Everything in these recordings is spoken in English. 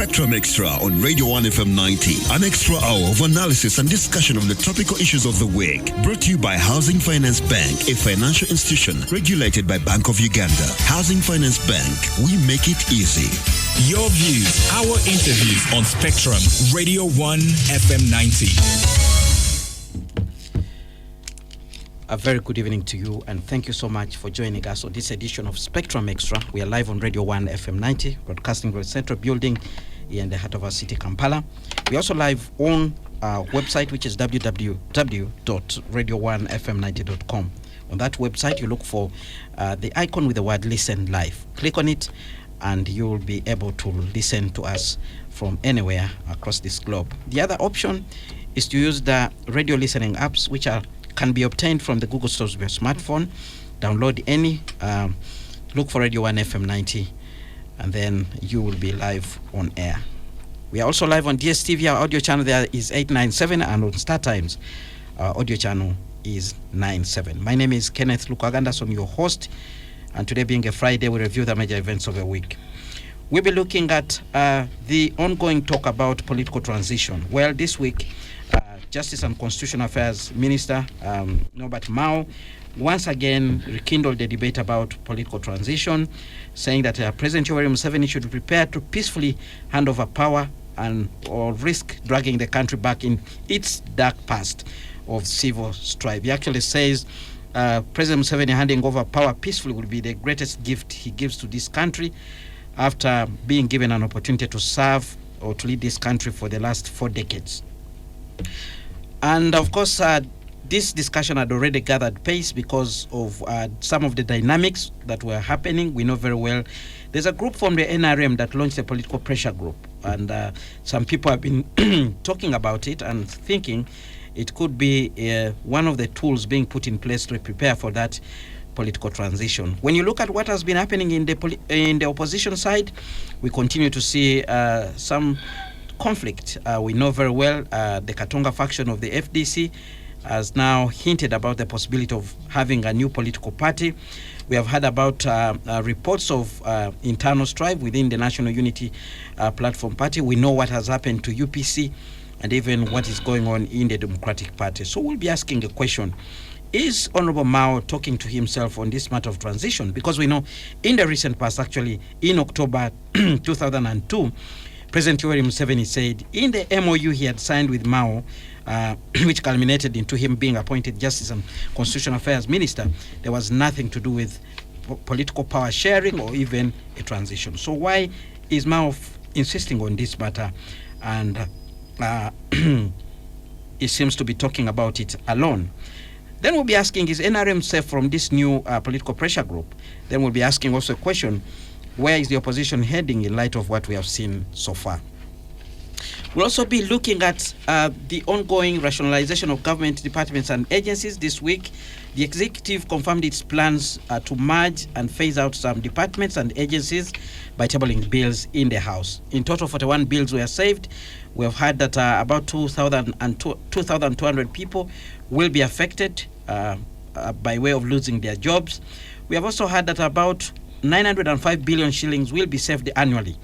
Spectrum Extra on Radio 1 FM 90. An extra hour of analysis and discussion of the topical issues of the week. Brought to you by Housing Finance Bank, a financial institution regulated by Bank of Uganda. Housing Finance Bank, we make it easy. Your views, our interviews on Spectrum, Radio 1 FM 90. A very good evening to you, and thank you so much for joining us on this edition of Spectrum Extra. We are live on Radio 1 FM 90, broadcasting from the Central Building here in the heart of our city, Kampala. We are also live on our website, which is www.radio1fm90.com. On that website, you look for the icon with the word Listen Live. Click on it, and you will be able to listen to us from anywhere across this globe. The other option is to use the radio listening apps, which can be obtained from the Google stores of your smartphone. Download any, look for Radio 1 FM 90, and then you will be live on air. We are also live on DSTV. Our audio channel there is 897, and on Star Times, our audio channel is 97. My name is Kenneth Lukaganda, I'm your host, and today being a Friday, we review the major events of the week. We'll be looking at the ongoing talk about political transition. Well, this week, Justice and Constitutional Affairs Minister Norbert Mao once again rekindled the debate about political transition, saying that President Yoweri Museveni should be prepared to peacefully hand over power or risk dragging the country back in its dark past of civil strife. He actually says President Museveni handing over power peacefully will be the greatest gift he gives to this country after being given an opportunity to serve or to lead this country for the last 4 decades. And of course, this discussion had already gathered pace because of some of the dynamics that were happening. We know very well there's a group from the NRM that launched a political pressure group, and some people have been talking about it and thinking it could be one of the tools being put in place to prepare for that political transition. When you look at what has been happening in the opposition side, we continue to see some conflict. We know very well the Katonga faction of the FDC has now hinted about the possibility of having a new political party. We have heard about reports of internal strife within the National Unity Platform Party. We know what has happened to UPC and even what is going on in the Democratic Party. So we'll be asking a question. Is Honorable Mao talking to himself on this matter of transition? Because we know in the recent past, actually in October 2002, President Yoweri Museveni said in the MOU he had signed with Mao, which culminated into him being appointed Justice and Constitutional Affairs Minister, there was nothing to do with political power sharing or even a transition. So why is Mao insisting on this matter? And he seems to be talking about it alone. Then we'll be asking, is NRM safe from this new political pressure group? Then we'll be asking also a question, where is the opposition heading in light of what we have seen so far? We'll also be looking at the ongoing rationalization of government departments and agencies. This week, the executive confirmed its plans to merge and phase out some departments and agencies by tabling bills in the House. In total, 41 bills were saved. We have heard that about 2,200 people will be affected by way of losing their jobs. We have also heard that about 905 billion shillings will be saved annually.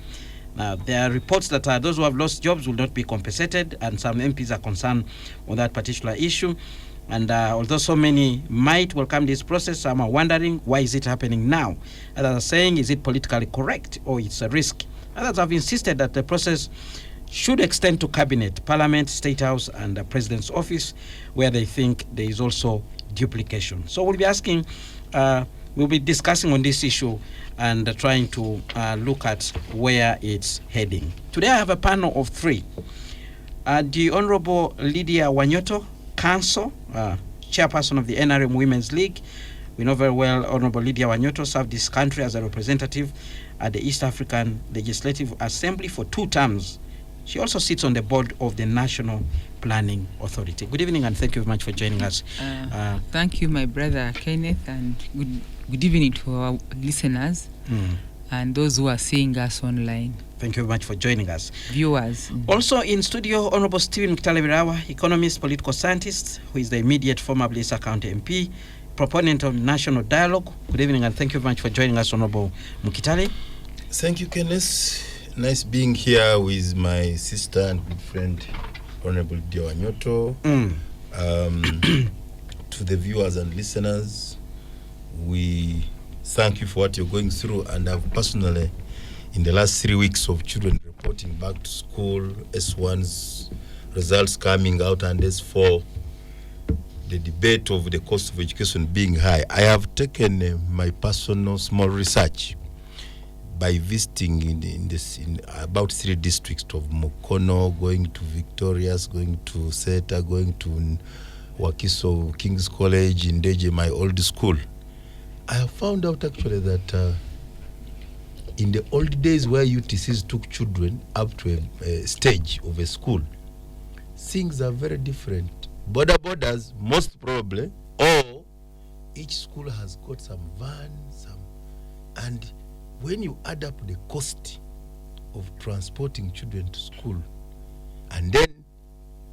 Now, there are reports that those who have lost jobs will not be compensated, and some MPs are concerned on that particular issue. And although so many might welcome this process, some are wondering, why is it happening now? Others are saying, is it politically correct or it's a risk? Others have insisted that the process should extend to Cabinet, Parliament, State House, and the President's Office, where they think there is also duplication. So we'll be asking, we'll be discussing on this issue and trying to look at where it's heading. Today I have a panel of 3. The Honorable Lydia Wanyoto, Council, Chairperson of the NRM Women's League. We know very well Honorable Lydia Wanyoto served this country as a representative at the East African Legislative Assembly for 2 terms. She also sits on the board of the National Planning Authority. Good evening, and thank you very much for joining us. Thank you, my brother Kenneth, and good evening to our listeners and those who are seeing us online. Thank you very much for joining us. Viewers. Also in studio, Honorable Stephen Mukitale-Birawa, economist, political scientist, who is the immediate former Blissa County MP, proponent of national dialogue. Good evening, and thank you very much for joining us, Honorable Mukitale. Thank you, Kenneth. nice being here with my sister and good friend, Honorable Diawanyoto. To the viewers and listeners, we thank you for what you're going through, and I've personally, in the last 3 weeks of children reporting back to school, S1's results coming out, and S4, the debate of the cost of education being high, I have taken my personal small research by visiting in about 3 districts of Mukono, going to Victorias, going to Seta, going to Wakiso King's College, in Deje, my old school. I have found out actually that in the old days where UTCs took children up to a stage of a school, things are very different. Borders, most probably, or each school has got some vans, and when you add up the cost of transporting children to school, and then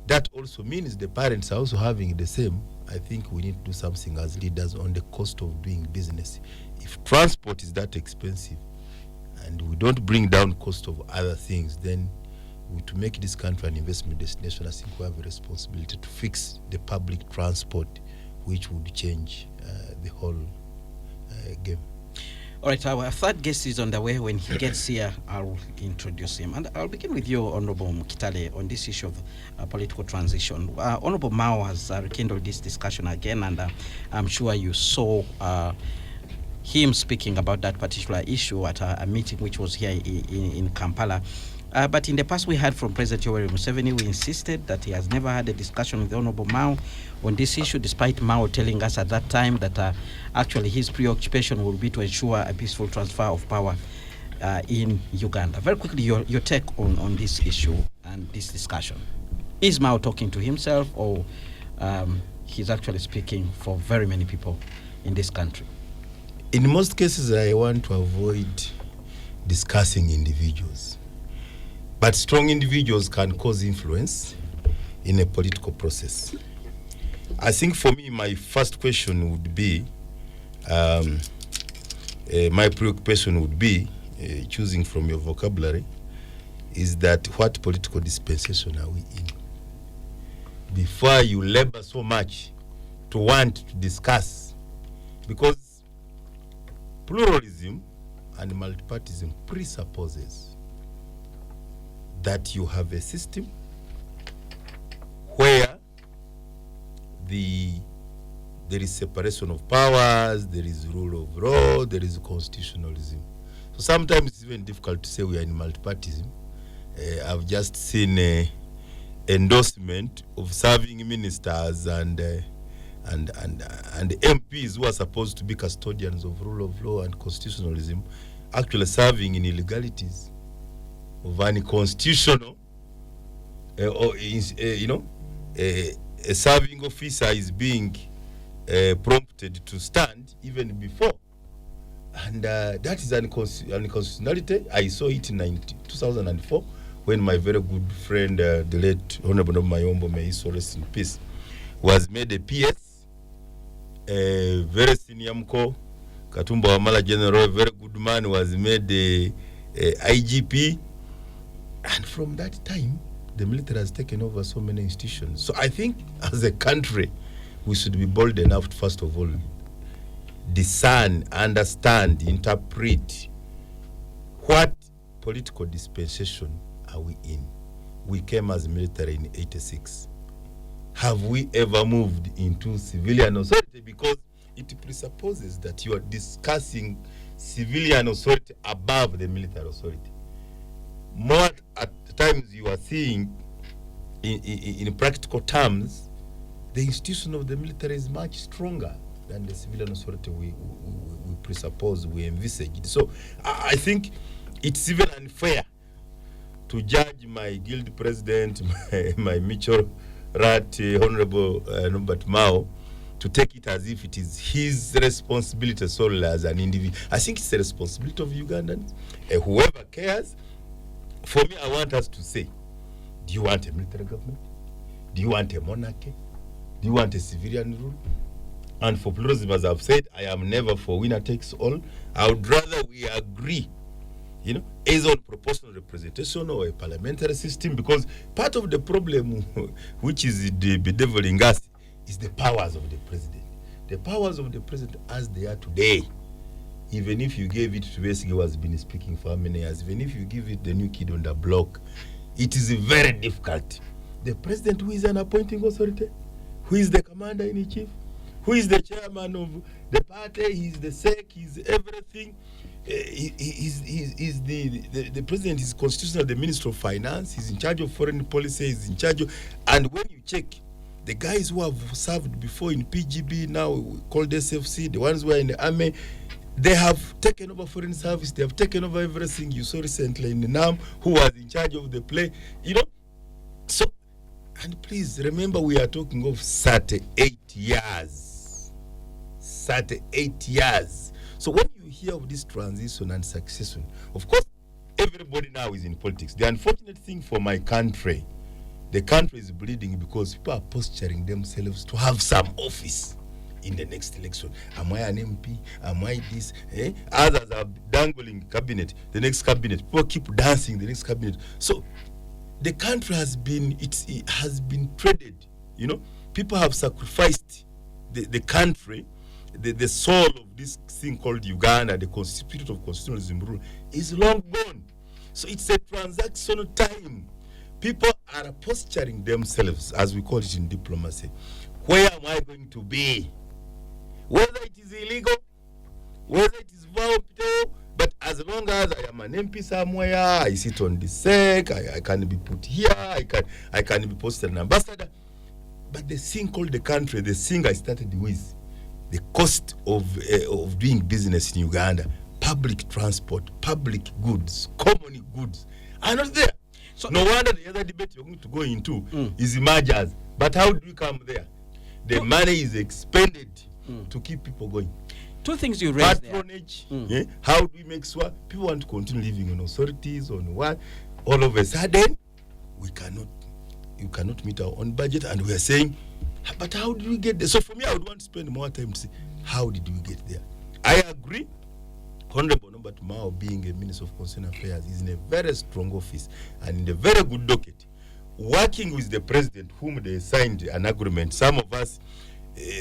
that also means the parents are also having the same, I think we need to do something as leaders on the cost of doing business. If transport is that expensive and we don't bring down cost of other things, then to make this country an investment destination, I think we have a responsibility to fix the public transport, which would change the whole game. All right, our third guest is on the way. When he gets here, I'll introduce him. And I'll begin with you, Honorable Mukitale, on this issue of political transition. Honorable Mao has rekindled this discussion again, and I'm sure you saw him speaking about that particular issue at a meeting which was here in Kampala. But in the past, we heard from President Yoweri Museveni, who insisted that he has never had a discussion with the Honorable Mao on this issue, despite Mao telling us at that time that actually his preoccupation will be to ensure a peaceful transfer of power in Uganda. Very quickly, your take on this issue and this discussion. Is Mao talking to himself, or he's actually speaking for very many people in this country? In most cases, I want to avoid discussing individuals. But strong individuals can cause influence in a political process. I think for me, my first question would be, my preoccupation would be, choosing from your vocabulary, is that what political dispensation are we in? Before you labor so much to want to discuss, because pluralism and multipartyism presupposes that you have a system where there is separation of powers, there is rule of law, there is constitutionalism. So sometimes it's even difficult to say we are in multipartyism. I've just seen an endorsement of serving ministers and MPs who are supposed to be custodians of rule of law and constitutionalism, actually serving in illegalities of unconstitutional, a serving officer is being prompted to stand even before. And that is unconstitutionality. I saw it in 2004 when my very good friend, the late Honorable Mayombo, may he so rest in peace, was made a PS, a very senior Mko, Katumba Wamala General, a very good man, was made a IGP. And from that time, the military has taken over so many institutions. So I think as a country, we should be bold enough to, first of all, discern, understand, interpret what political dispensation are we in. We came as military in 86. Have we ever moved into civilian authority? Because it presupposes that you are discussing civilian authority above the military authority. More at times you are seeing in practical terms, the institution of the military is much stronger than the civilian authority we presuppose, we envisaged. So I think it's even unfair to judge my guild president, my mutual rat, Honorable Norbert Mao, to take it as if it is his responsibility solely as an individual. I think it's the responsibility of Ugandans. Whoever cares, for me, I want us to say, do you want a military government? Do you want a monarchy? Do you want a civilian rule? And for pluralism, as I've said, I am never for winner takes all. I would rather we agree either on proportional representation or a parliamentary system, because part of the problem which is bedeviling us is the powers of the president. The powers of the president as they are today, even if you gave it to Besigye, who has been speaking for how many years, even if you give it the new kid on the block, it is very difficult. The president, who is an appointing authority, who is the commander-in-chief, who is the chairman of the party, he is the SEC, he is everything. The president is constitutional, the minister of finance, he's in charge of foreign policy, he's in charge of, and when you check the guys who have served before in PGB, now called SFC, the ones who are in the army, they have taken over foreign service, they have taken over everything. You saw recently in the NAM, who was in charge of the play, so, and please remember, we are talking of 38 years. 38 years. So when you hear of this transition and succession, of course, everybody now is in politics. The unfortunate thing for my country, the country is bleeding because people are posturing themselves to have some office in the next election. Am I an MP? Am I this? Others are dangling cabinet, the next cabinet. People keep dancing the next cabinet. So the country has been, it has been traded. People have sacrificed the country. The soul of this thing called Uganda, the spirit of constitutionalism rule, is long gone. So it's a transactional time. People are posturing themselves, as we call it in diplomacy. Where am I going to be? Whether it is illegal, whether it is viable, but as long as I am an MP somewhere, I sit on the SEC, I can be put here, I can be posted an ambassador. But the thing called the country, the thing I started with, the cost of doing business in Uganda, public transport, public goods, common goods, are not there. So no wonder the other debate you're going to go into is mergers. But how do we come there? The money is expended to keep people going. Two things you raised patronage, how do we make sure people want to continue living on authorities, on what? All of a sudden, you cannot meet our own budget, and we are saying, but how did we get there? So for me, I would want to spend more time to say, how did we get there? I agree. Honorable Norbert Mao, being a Minister of Constitutional Affairs, is in a very strong office and in a very good docket. Working with the president, whom they signed an agreement, some of us,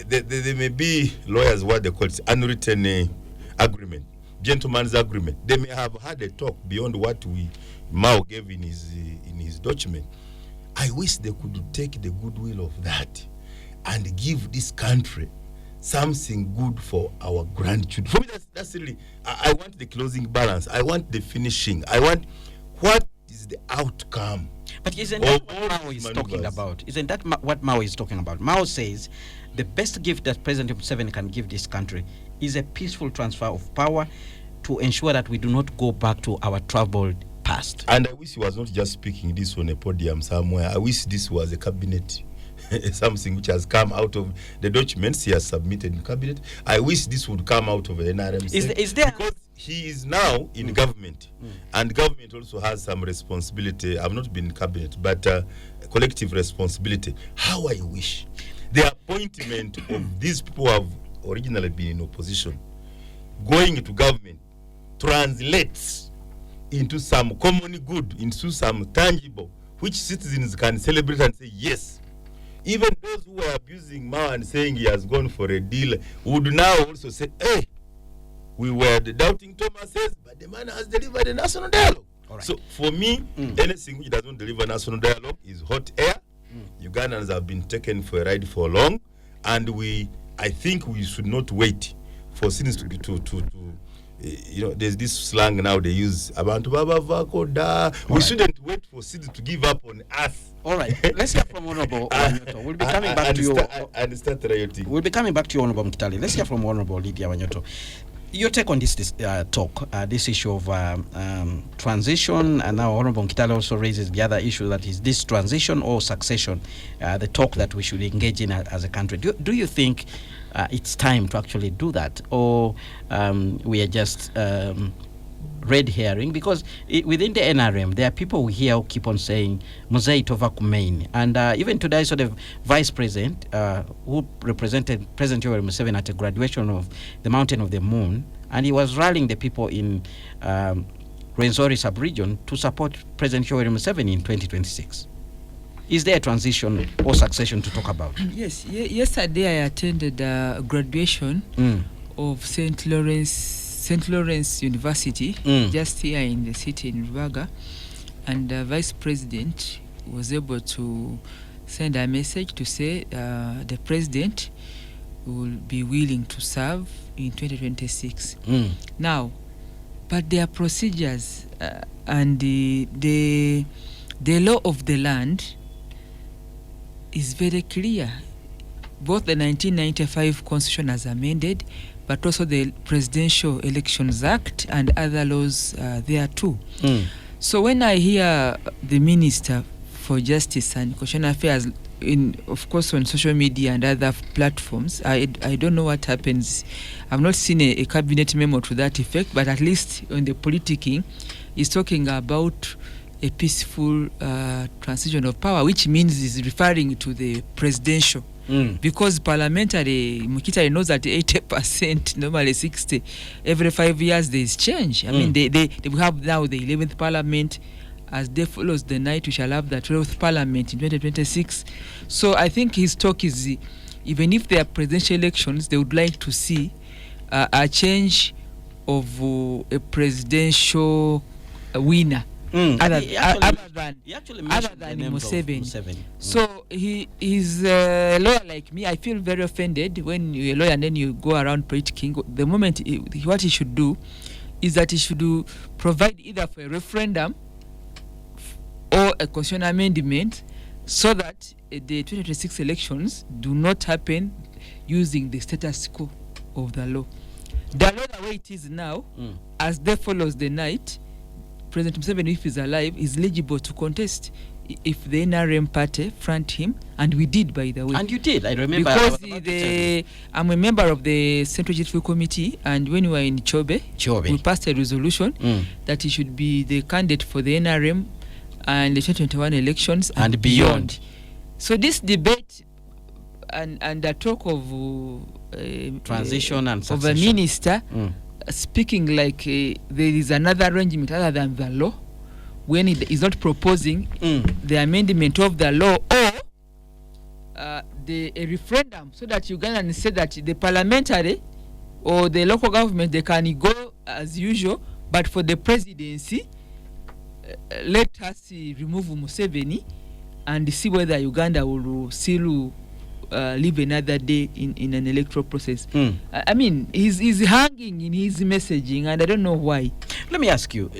there may be lawyers, what they call it, unwritten agreement, gentleman's agreement. They may have had a talk beyond what Mao gave in his document. I wish they could take the goodwill of that and give this country something good for our grandchildren. For me, that's really, I want the closing balance. I want the finishing. I want, what is the outcome? But isn't that what Mao is talking about? Isn't that what Mao is talking about? Mao says the best gift that President Museveni can give this country is a peaceful transfer of power to ensure that we do not go back to our troubled past. And I wish he was not just speaking this on a podium somewhere. I wish this was a cabinet, something which has come out of the documents he has submitted in cabinet. I wish this would come out of an NRM. Is there? Because he is now in government, and government also has some responsibility. I've not been in cabinet, but collective responsibility. How I wish the appointment of these people who have originally been in opposition going to government translates into some common good, into some tangible, which citizens can celebrate and say, yes. Even those who are abusing Mao and saying he has gone for a deal would now also say, hey, we were the doubting Thomases, but the man has delivered a national dialogue. Right. So for me, anything which doesn't deliver national dialogue is hot air. Ugandans have been taken for a ride for long, and I think we should not wait for citizens to there's this slang now they use, abantu baba vakoda. We shouldn't wait for citizens to give up on us. All right, let's hear from Honorable Wanyoto. We'll be coming back to you. And start rioting. We'll be coming back to you, Honorable Mkitali. Let's hear from Honorable Lydia Wanyoto. Your take on this talk, this issue of transition, and now Honorable Mkitali also raises the other issue, that is this transition or succession, the talk that we should engage in as a country. Do you think it's time to actually do that, or we are just red herring? Because within the NRM, there are people here who keep on saying Muzei Tova Kumain, and even today, sort of vice president who represented President Yoweri Museveni at a graduation of the Mountain of the Moon, and he was rallying the people in Rwenzori sub-region to support President Yoweri Museveni in 2026. Is there a transition or succession to talk about? Yes, yesterday I attended a graduation of St. Lawrence University, just here in the city in Rubaga, and the Vice President was able to send a message to say the President will be willing to serve in 2026. Now, but there are procedures and the law of the land is very clear. Both the 1995 Constitution as amended, but also the Presidential Elections Act and other laws there too. So when I hear the Minister for Justice and Constitutional Affairs, of course on social media and other platforms, I don't know what happens. I've not seen a cabinet memo to that effect, but at least on the politicking, he's talking about a peaceful transition of power, which means he's referring to the presidential. Because parliamentary, Mukitari knows that 80%, normally 60, every 5 years there is change. I mean, they have now the 11th parliament. As day follows the night, we shall have the 12th parliament in 2026. So I think his talk is, even if there are presidential elections, they would like to see a change of a presidential winner. Other than Museveni. So he's a lawyer like me. I feel very offended when you're a lawyer and then you go around politicking. The moment what he should do is that he should provide either for a referendum or a constitutional amendment so that the 2026 elections do not happen using the status quo of the law. The law the way it is now, as day follows the night, President Museveni, if he's alive, is eligible to contest if the NRM party front him, and we did, by the way. And you did, I remember. Because I'm a member of the Central Executive Committee, and when we were in Chobe, we passed a resolution that he should be the candidate for the NRM and the 2021 elections and beyond. So this debate and the talk of transition and succession of a minister speaking like there is another arrangement other than the law, when he is not proposing the amendment of the law or a referendum, so that Ugandans say that the parliamentary or the local government, they can go as usual, but for the presidency, let us remove Museveni and see whether Uganda will still live another day in an electoral process. I mean, he's hanging in his messaging, and I don't know why. Let me ask you,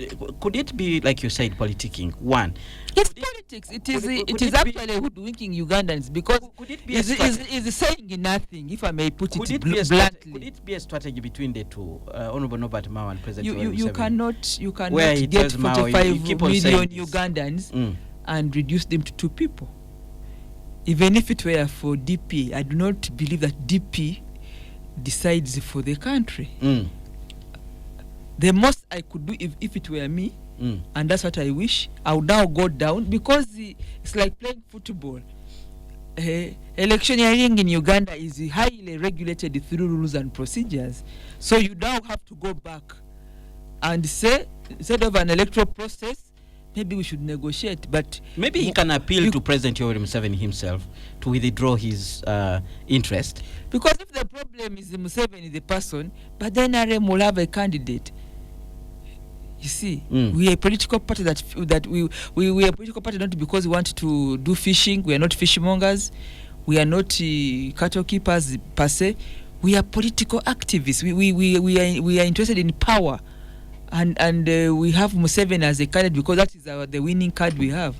could it be, like you said, politicking? One, it's politics. It is actually hoodwinking Ugandans, because he's saying nothing, if I may put it bluntly. Could it be a strategy between the two, Honorable Norbert Mao and President Yoweri Museveni? You cannot get 45 million Ugandans and reduce them to 2 people. Even if it were for DP, I do not believe that DP decides for the country. The most I could do, if it were me, and that's what I wish, I would now go down, because it's like playing football. Electioneering in Uganda is highly regulated through rules and procedures. So you now have to go back and say, instead of an electoral process, maybe we should negotiate. But maybe he can appeal to President Yoweri Museveni himself to withdraw his interest. Because if the problem is Museveni, the person, but then NRM will have a candidate. You see, we are a political party that we are a political party not because we want to do fishing. We are not fishmongers. We are not cattle keepers per se. We are political activists. We are interested in power. And we have Museveni as a candidate because that is the winning card we have.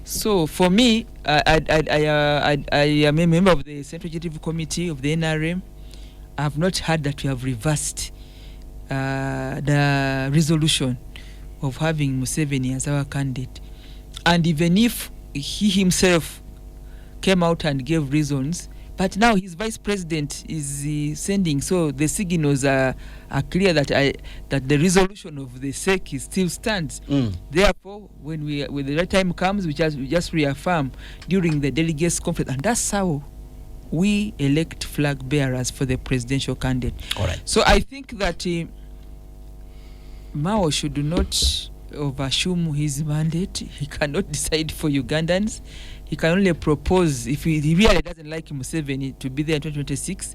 So for me, I am a member of the Central Executive Committee of the NRM. I have not heard that we have reversed the resolution of having Museveni as our candidate. And even if he himself came out and gave reasons, but now his vice president is sending, so the signals are clear that the resolution of the SEC still stands. Therefore, when the right time comes, we just reaffirm during the delegates conference, and that's how we elect flag bearers for the presidential candidate. All right. So I think that Mao should not overshoom his mandate. He cannot decide for Ugandans. He can only propose if he really doesn't like Museveni to be there in 2026.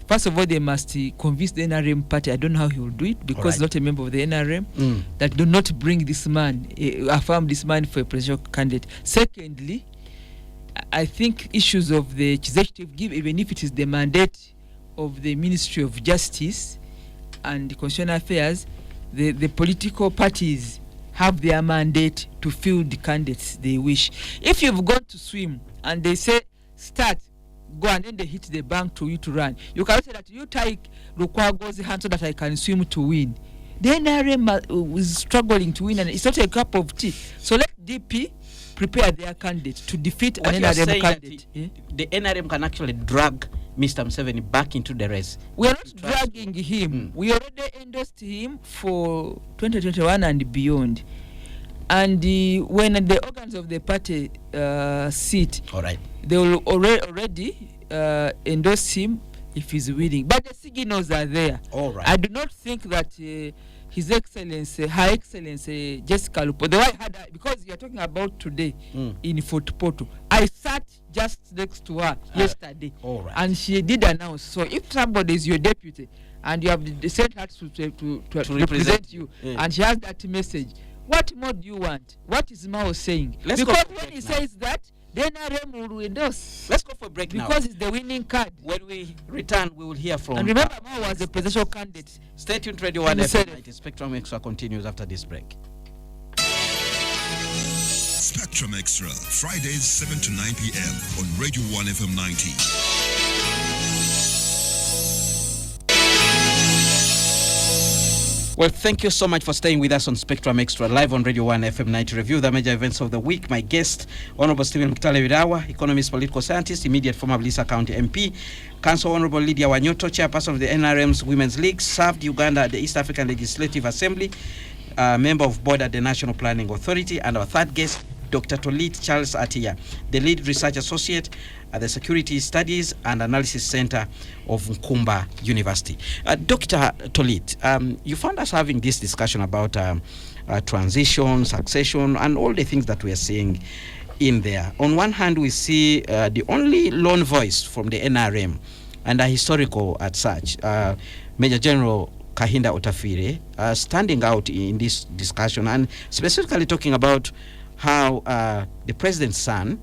First of all, they must convince the NRM party. I don't know how he will do it because he's not a member of the NRM. That do not bring this man, affirm this man for a presidential candidate. Secondly, I think issues of the executive, even if it is the mandate of the Ministry of Justice and Constitutional Affairs, the political parties have their mandate to field the candidates they wish. If you've gone to swim and they say start, go, and then they hit the bank to you to run, you can say that you take Lukwago's hand so that I can swim to win. The NRM is struggling to win, and it's not a cup of tea. So let DP prepare their candidate to defeat an NRM candidate. The NRM can actually drag Mr. Museveni back into the race. We are not dragging him. We already endorsed him for 2021 and beyond. And when the organs of the party sit, they will already endorse him if he's winning. But the signals are there. I do not think that His Excellency, Her Excellency Jessica Lupo, the way I had, because you are talking about today in Fort Porto, I sat just next to her yesterday, and she did announce. So if somebody is your deputy and you have sent her to represent you, and she has that message, what more do you want? What is Mao saying? Because when he says that, the NRM will endorse. Let's go for a break now. Because it's the winning card. When we return, we will hear from... And remember, Mao was the presidential candidate. Stay tuned, Radio 1 FM. Spectrum Extra continues after this break. Spectrum Extra, Fridays 7 to 9 p.m. on Radio 1 FM 90. Well, thank you so much for staying with us on Spectrum Extra, live on Radio 1 FM 90. Review the major events of the week. My guest, Honorable Stephen Mutale Wirawa, economist, political scientist, immediate former Lisa County MP. Council Honorable Lydia Wanyoto, chairperson of the NRM's Women's League, served Uganda at the East African Legislative Assembly, member of board at the National Planning Authority. And our third guest, Dr. Tolit Charles Atia, the lead research associate at the Security Studies and Analysis Center of Nkumba University. Dr. Tolit, you found us having this discussion about transition, succession, and all the things that we are seeing in there. On one hand, we see the only lone voice from the NRM, and a historical at such, Major General Kahinda Otafire, standing out in this discussion and specifically talking about how the president's son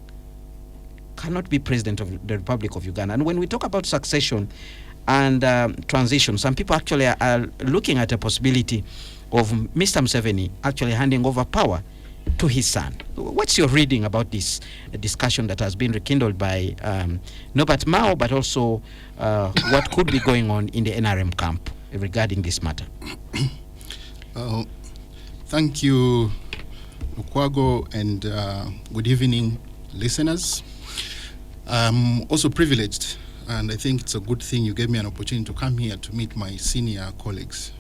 cannot be president of the Republic of Uganda. And when we talk about succession and transition, some people actually are looking at a possibility of Mr. Museveni actually handing over power to his son. What's your reading about this discussion that has been rekindled by Norbert Mao, but also what could be going on in the NRM camp regarding this matter? Thank you, Lukwago, and good evening, listeners. I'm also privileged, and I think it's a good thing you gave me an opportunity to come here to meet my senior colleagues.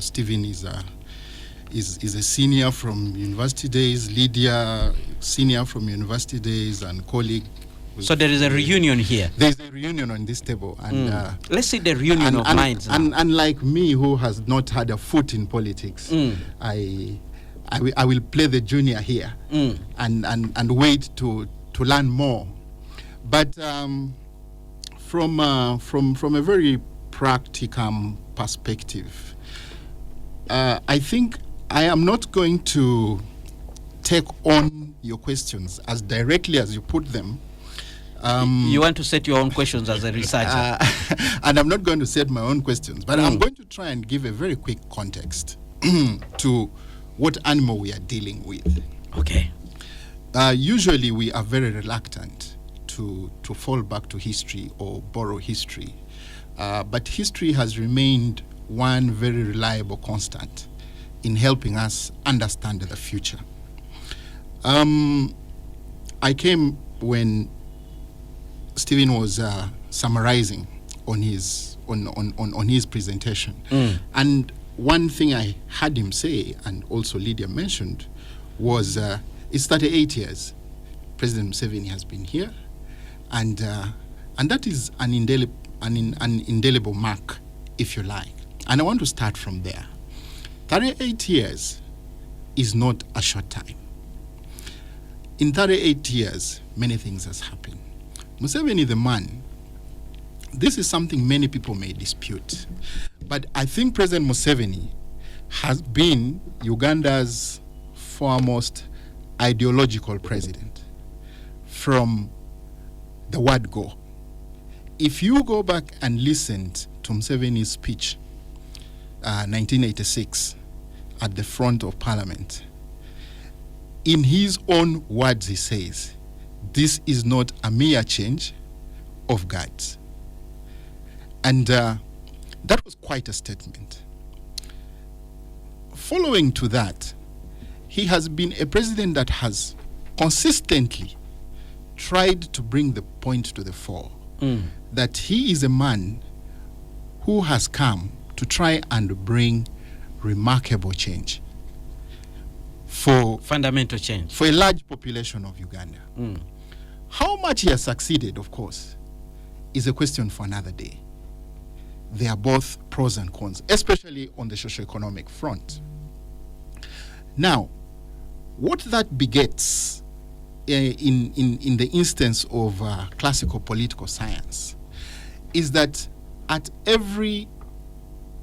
Stephen is a senior from university days, Lydia, senior from university days, and colleague. So there is a reunion here. There's a reunion on this table, and let's see the reunion of minds. And unlike me, who has not had a foot in politics, I will play the junior here and wait to learn more. But from a very practical perspective, I think I am not going to take on your questions as directly as you put them. You want to set your own questions as a researcher. And I'm not going to set my own questions, but I'm going to try and give a very quick context to what animal we are dealing with. Okay. Usually we are very reluctant to fall back to history or borrow history. But history has remained one very reliable constant in helping us understand the future. I came when Stephen was summarizing on his presentation, and one thing I had him say, and also Lydia mentioned, was it's 38 years President Museveni has been here, and that is an indelible mark, if you like. And I want to start from there. 38 years is not a short time. In 38 years, many things has happened. Museveni, the man, this is something many people may dispute. But I think President Museveni has been Uganda's foremost ideological president from the word go. If you go back and listen to Museveni's speech, 1986, at the front of Parliament, in his own words he says, this is not a mere change of guards. And that was quite a statement. Following to that, he has been a president that has consistently tried to bring the point to the fore that he is a man who has come to try and bring remarkable change for fundamental change for a large population of Uganda. How much he has succeeded, of course, is a question for another day. They are both pros and cons, especially on the socio-economic front. Now, what that begets in the instance of classical political science is that at every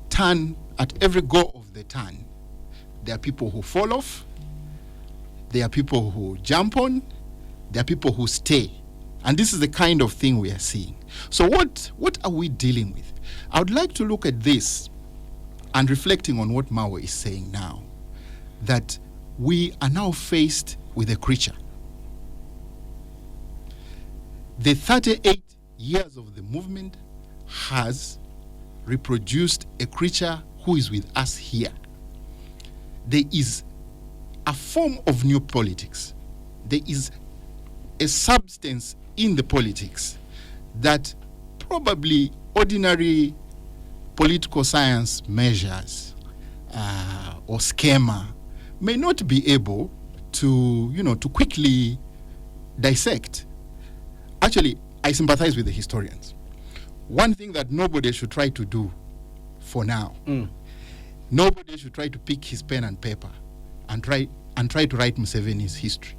turn, at every go of the turn, there are people who fall off, there are people who jump on, there are people who stay. And this is the kind of thing we are seeing. So what are we dealing with? I would like to look at this and reflecting on what Mawe is saying now, that we are now faced with a creature. The 38 years of the movement has reproduced a creature who is with us here. There is a form of new politics. There is a substance in the politics that probably ordinary political science measures or schema may not be able to, to quickly dissect. Actually, I sympathize with the historians. One thing that nobody should try to do for now, nobody should try to pick his pen and paper and try to write Museveni's history,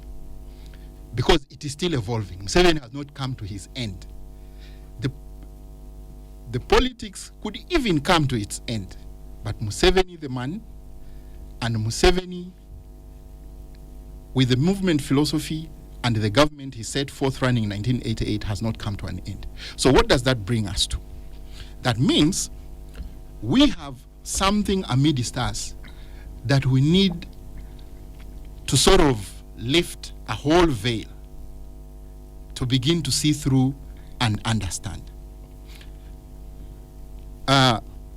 because it is still evolving. Museveni has not come to his end. The politics could even come to its end, but Museveni the man, and Museveni with the movement philosophy and the government he set forth running in 1988 has not come to an end. So what does that bring us to? That means we have something amidst us that we need to sort of lift a whole veil to begin to see through and understand.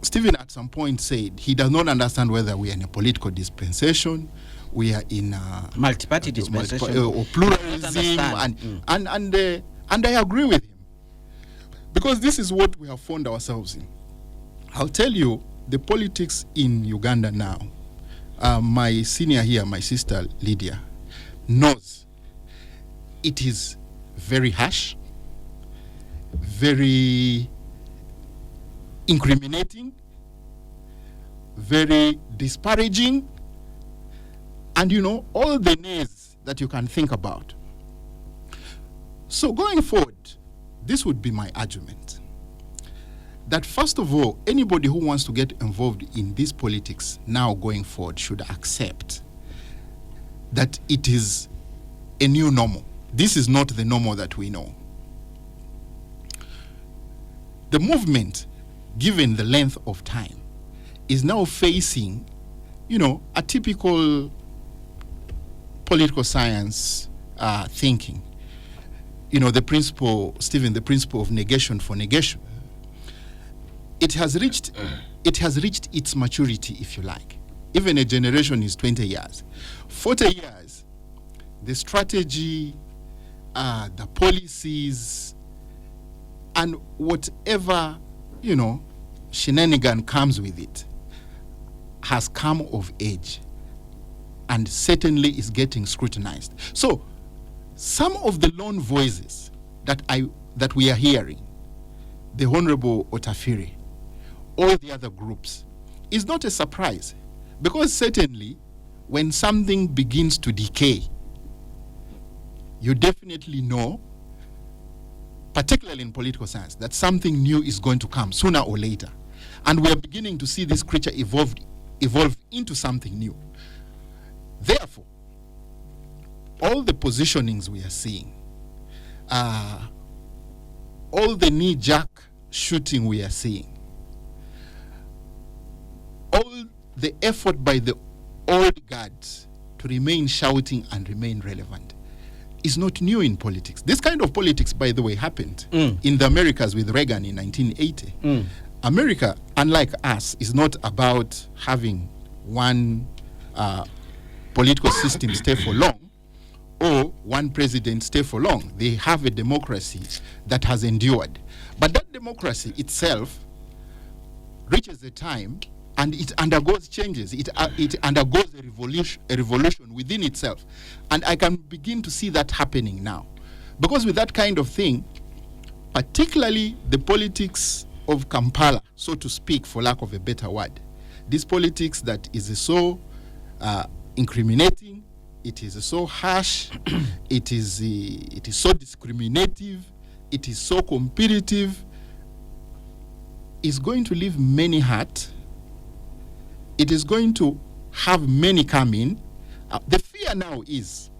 Stephen at some point said he does not understand whether we are in a political dispensation, we are in a multi-party dispensation or pluralism, and I agree with him, because this is what we have found ourselves in. I'll tell you the politics in Uganda now. My senior here, my sister Lydia, knows it is very harsh, very incriminating, very disparaging, and all the nays that you can think about. So going forward, this would be my argument, that first of all, anybody who wants to get involved in this politics now going forward should accept that it is a new normal. This is not the normal that we know. The movement, given the length of time, is now facing, a typical political science thinking. The principle, Stephen, the principle of negation for negation. It has reached its maturity, if you like. Even a generation is 20 years. 40 years, the strategy, the policies, and whatever, shenanigan comes with it, has come of age and certainly is getting scrutinized. So some of the lone voices that we are hearing, the Honorable Otafire, all the other groups, is not a surprise, Because certainly, when something begins to decay, you definitely know, particularly in political science, that something new is going to come sooner or later. And we are beginning to see this creature evolve into something new. Therefore, all the positionings we are seeing, all the knee-jerk shooting we are seeing, all the effort by the old guards to remain shouting and remain relevant is not new in politics. This kind of politics, by the way, happened in the Americas with Reagan in 1980. America, unlike us, is not about having one political system stay for long or one president stay for long. They have a democracy that has endured. But that democracy itself reaches a time and it undergoes changes. It undergoes a revolution within itself. And I can begin to see that happening now. Because with that kind of thing, particularly the politics of Kampala, so to speak, for lack of a better word, this politics that is so incriminating, it is so harsh, it is so discriminative, it is so competitive, is going to leave many hurt. It is going to have many come in. The fear now is,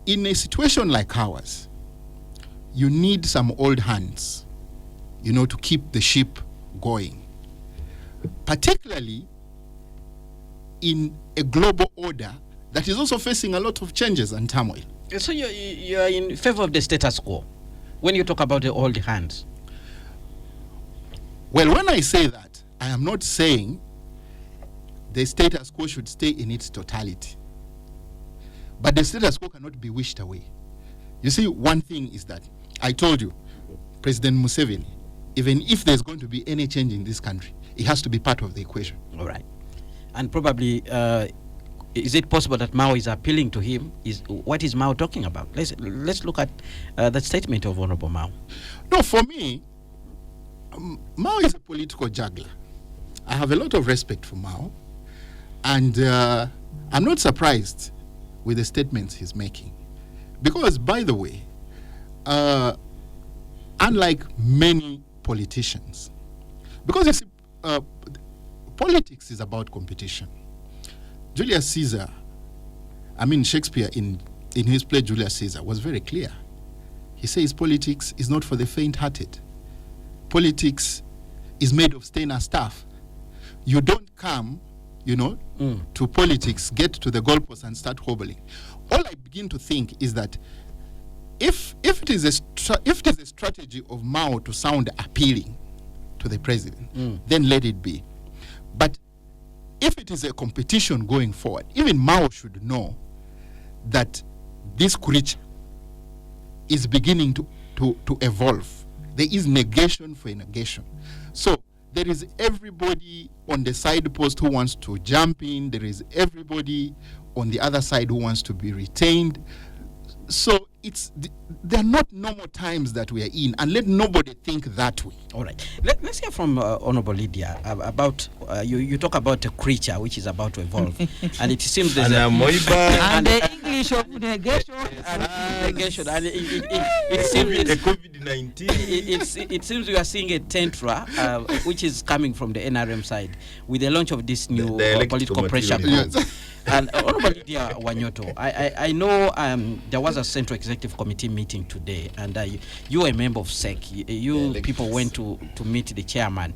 in a situation like ours, you need some old hands, to keep the ship going. Particularly in a global order that is also facing a lot of changes and turmoil. So you're in favor of the status quo when you talk about the old hands? Well, when I say that, I am not saying the status quo should stay in its totality. But the status quo cannot be wished away. You see, one thing is that, I told you, President Museveni, even if there's going to be any change in this country, he has to be part of the equation. All right. And probably, is it possible that Mao is appealing to him? What is Mao talking about? Let's look at that statement of Honorable Mao. No, for me, Mao is a political juggler. I have a lot of respect for Mao. And I'm not surprised with the statements he's making. Because, by the way, unlike many politicians, because you see, politics is about competition. Julius Caesar, Shakespeare in his play Julius Caesar was very clear. He says politics is not for the faint-hearted. Politics is made of stainer stuff. You don't come, to politics, get to the goalpost and start hobbling. All I begin to think is that if it is a strategy of Mao to sound appealing to the president, then let it be. But if it is a competition going forward, even Mao should know that this creature is beginning to evolve. There is negation for negation. So there is everybody on the side post who wants to jump in. There is everybody on the other side who wants to be retained. So there are not normal times that we are in, and let nobody think that way. All right. Let's hear from Honorable Lydia about, you talk about a creature which is about to evolve. And it seems there's and the English of negation. Negation. And it seems the COVID-19. It seems we are seeing a tantra, which is coming from the NRM side, with the launch of this new political pressure group. And Honorable Lydia Wanyoto, I know there was a Central Executive Committee meeting today, and you are a member of SEC. You people went to meet the chairman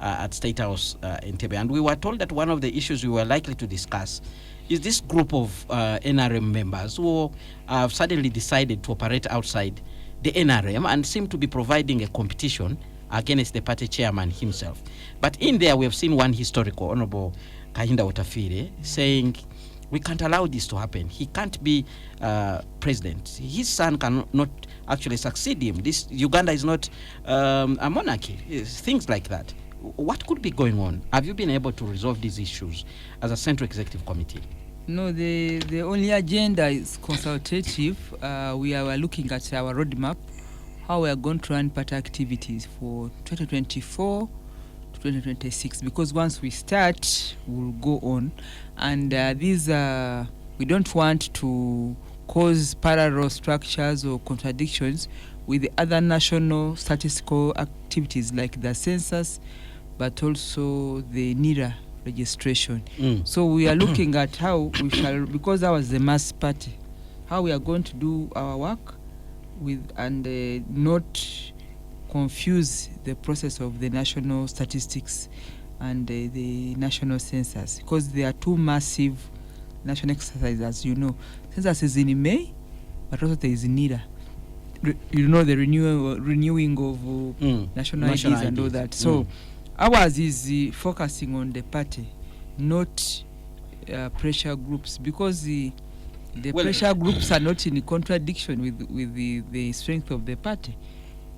at State House in Entebbe, and we were told that one of the issues we were likely to discuss is this group of NRM members who have suddenly decided to operate outside the NRM and seem to be providing a competition against the party chairman himself. But in there, we have seen one historical, Honorable Kahinda Otafire, saying we can't allow this to happen. He can't be president. His son cannot actually succeed him. This Uganda is not a monarchy. Things like that. What could be going on? Have you been able to resolve these issues as a Central Executive Committee? No, the only agenda is consultative. We are looking at our roadmap, how we are going to run party activities for 2024 to 2026, because once we start, we'll go on. And we don't want to cause parallel structures or contradictions with the other national statistical activities like the census, but also the NIRA registration. So we are looking at how we shall, because ours is a mass party, how we are going to do our work with and not confuse the process of the national statistics and the national census, because they are two massive national exercises, as you know. Census is in May, but also there is NIRA. The renewing of national IDs and all that. So ours is focusing on the party, not pressure groups, because the pressure groups are not in contradiction with the strength of the party.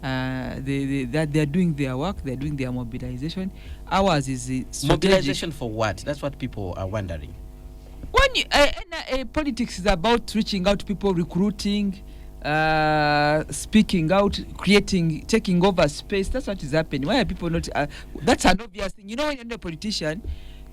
They are doing their work, they are doing their mobilization. Ours is mobilization for what? That's what people are wondering. When politics is about reaching out to people, recruiting, speaking out, creating, taking over space, that's what is happening. Why are people not? That's an obvious thing. You know, when you're a politician,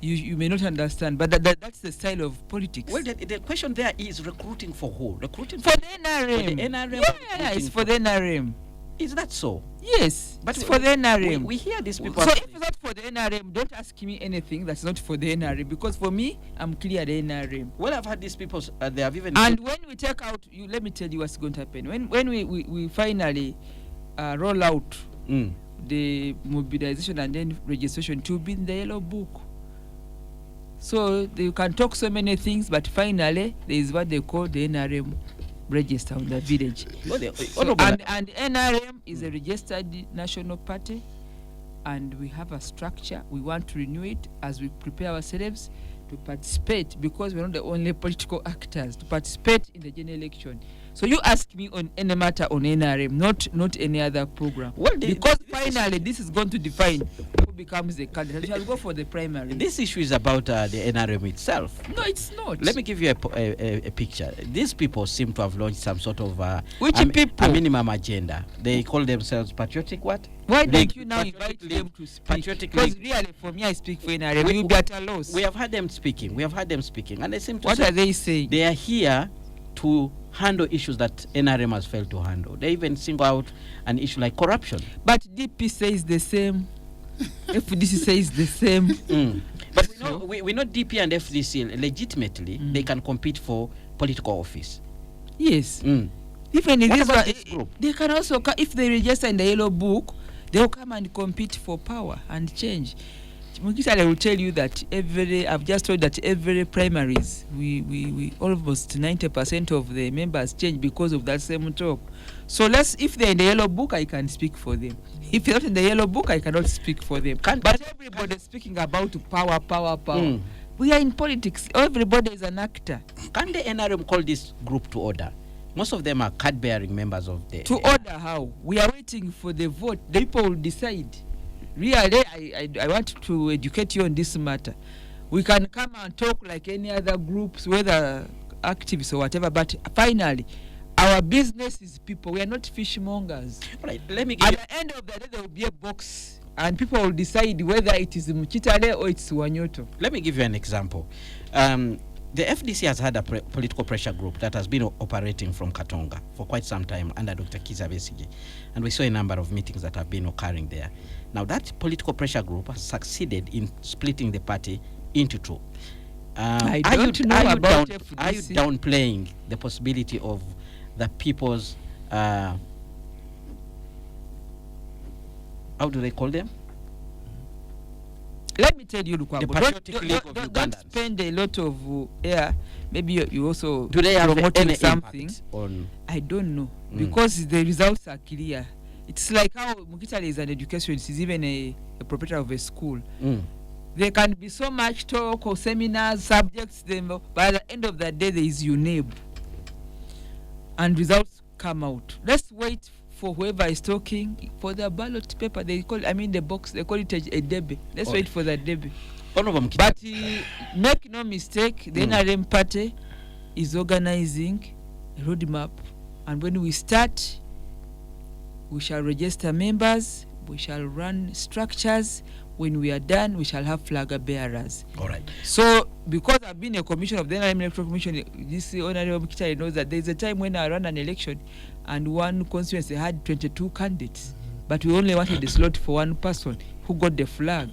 you may not understand, but that's the style of politics. Well, the question there is recruiting for who? Recruiting for the NRM. For the NRM. Yeah, it's for the NRM. Is that so? Yes, but it's for the NRM. We hear these people. So if it's not for the NRM, don't ask me anything that's not for the NRM, because for me, I'm clear the NRM. Well, I've had these people. They have even. And when we take out, let me tell you what's going to happen. When we finally roll out the mobilization and then registration to be in the yellow book. So you can talk so many things, but finally there is what they call the NRM register on the village. And NRM is a registered national party, and we have a structure. We want to renew it as we prepare ourselves to participate, because we're not the only political actors to participate in the general election. So you ask me on any matter on NRM, not any other program. Well, because finally this is going to define who becomes the candidate. We shall go for the primary. This issue is about the NRM itself. No, it's not. Let me give you a picture. These people seem to have launched some sort of a minimum agenda. They call themselves patriotic what? Why don't you now invite them to speak? Because really, for me, I speak for NRM. We will be at a loss. We have heard them speaking. And they seem to What are they saying? They are here to handle issues that NRM has failed to handle. They even single out an issue like corruption. But DP says the same. FDC says the same. But we know DP and FDC legitimately they can compete for political office. Yes. Even in this group, they can also, if they register in the yellow book, they will come and compete for power and change. I will tell you that I've just told that every primaries, we almost 90% of the members change because of that same talk. So if they're in the yellow book, I can speak for them. If they're not in the yellow book, I cannot speak for them. But everybody is speaking about power. We are in politics. Everybody is an actor. Can the NRM call this group to order? Most of them are card-bearing members of the... To order how? We are waiting for the vote. The people will decide. Really, I want to educate you on this matter. We can come and talk like any other groups, whether activists or whatever, but finally, our business is people. We are not fishmongers. Right, let me give At the end of the day, there will be a box, and people will decide whether it is Mchitale or it's Wanyoto. Let me give you an example. The FDC has had a political pressure group that has been operating from Katonga for quite some time under Dr. Kizza Besigye. And we saw a number of meetings that have been occurring there. Now, that political pressure group has succeeded in splitting the party into two. I don't know about FDC. Are you downplaying the possibility of the people's, how do they call them? Let me tell you, Lukwango, don't spend a lot of air. Maybe you also do they have promoting something. On I don't know, because the results are clear. It's like how Mukitale is an education. She's even a proprietor of a school. There can be so much talk or seminars, subjects, but at the end of the day, there is UNEB. And results come out. Let's wait for whoever is talking for the ballot paper. They call the box, they call it a debe. Let's wait for the debe. But make no mistake, the NRM party is organizing a roadmap. And when we start, we shall register members, we shall run structures, When we are done, we shall have flag bearers. All right. So, because I've been a commissioner of the NRM Electoral Commission, this Honorable Kichari knows that there's a time when I ran an election and one constituency had 22 candidates, but we only wanted a slot for one person who got the flag.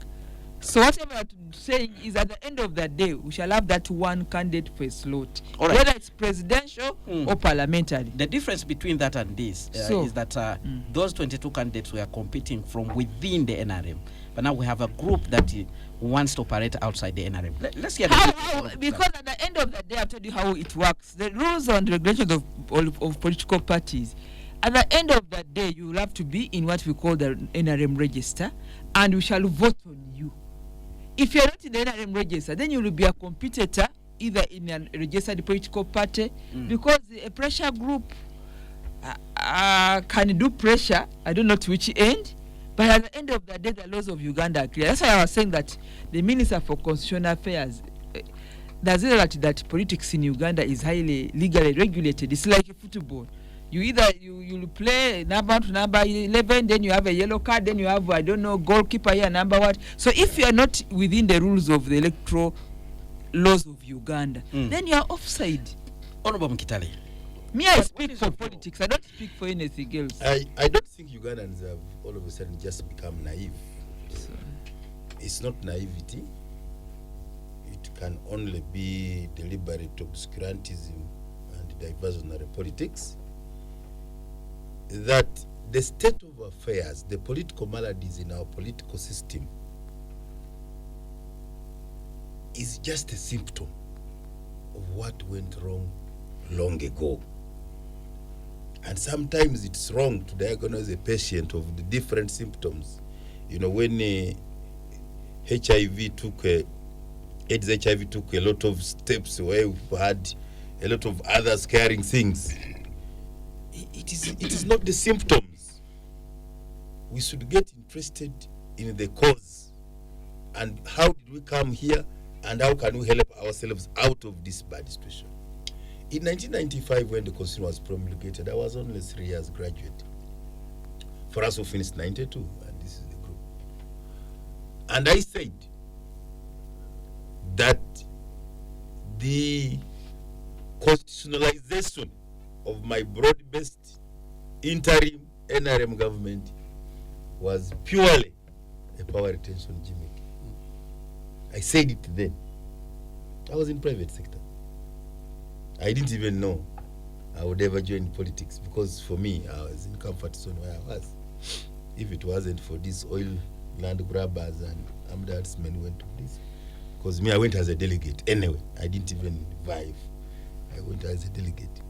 So whatever I'm saying is, at the end of the day, we shall have that one candidate per slot, All right. whether it's presidential or parliamentary. The difference between that and this is that those 22 candidates were competing from within the NRM, but now we have a group that wants to operate outside the NRM. Let's hear Because at the end of the day, I've told you how it works. The rules and regulations of political parties. At the end of the day, you will have to be in what we call the NRM register, and we shall vote on you. If you're not in the NRM register, then you will be a competitor either in a registered political party, because a pressure group can do pressure, I don't know to which end, but at the end of the day, the laws of Uganda are clear. That's why I was saying that the Minister for Constitutional Affairs, there's a lot that politics in Uganda is highly legally regulated. It's like a football. You either you play number to number 11, then you have a yellow card, then you have, I don't know, goalkeeper here, number what. So if you are not within the rules of the electoral laws of Uganda, then you are offside. Honorable Mkitale. Me, I speak for politics. I don't speak for anything else. I don't think Ugandans have all of a sudden just become naive. It's not naivety. It can only be deliberate obscurantism and diversionary politics. That the state of affairs, the political maladies in our political system, is just a symptom of what went wrong long ago. And sometimes it's wrong to diagnose a patient of the different symptoms. You know, when AIDS HIV took a lot of steps where we had a lot of other scaring things. It is not the symptoms. We should get interested in the cause and how did we come here and how can we help ourselves out of this bad situation. In 1995, when the Constitution was promulgated, I was only 3 years graduate. For us who finished 92, and this is the group. And I said that the constitutionalization of my broad-based interim NRM government was purely a power retention gimmick. I said it then. I was in private sector. I didn't even know I would ever join politics, because for me, I was in comfort zone where I was. If it wasn't for these oil land grabbers and armed herdsmen who went to this, because me, I went as a delegate anyway. I didn't even vive. I went as a delegate.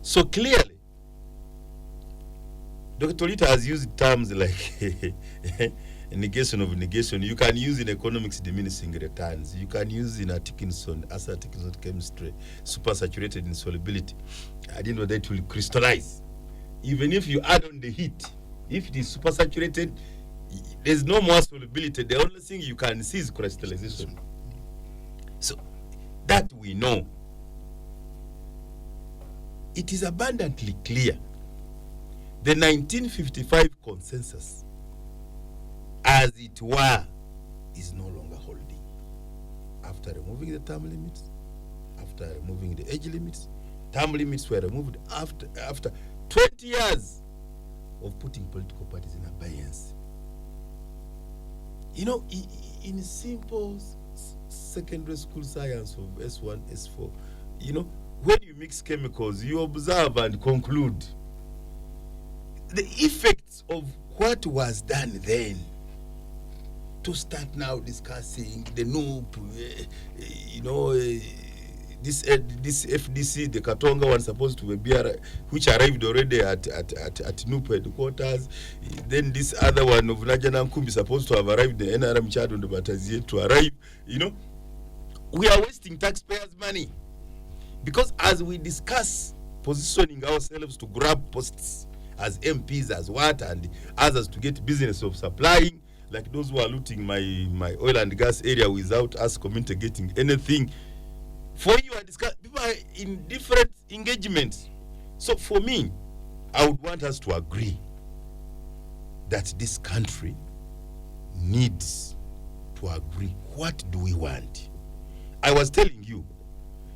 So clearly, Dr. Lita has used terms like negation of negation. You can use in economics diminishing returns. You can use in Atkinson, as Atkinson chemistry, supersaturated insolubility. I didn't know that it will crystallize. Even if you add on the heat, if it is supersaturated, there's no more solubility. The only thing you can see is crystallization. So that we know. It is abundantly clear. The 1955 consensus, as it were, is no longer holding. After removing the term limits, after removing the age limits, term limits were removed after 20 years of putting political parties in abeyance. You know, in simple secondary school science of S1, S4, you know, when you mix chemicals, you observe and conclude the effects of what was done then. To start now discussing the NUP, this FDC, the Katonga one supposed to be which arrived already at NUP headquarters. Then this other one of Najana Nkumbi supposed to have arrived, the NRM Chad, but has yet to arrive. You know, we are wasting taxpayers' money. Because as we discuss positioning ourselves to grab posts as MPs, as what, and others to get business of supplying, like those who are looting my oil and gas area without us communicating anything. For you, I discuss, people are in different engagements. So for me, I would want us to agree that this country needs to agree. What do we want? I was telling you,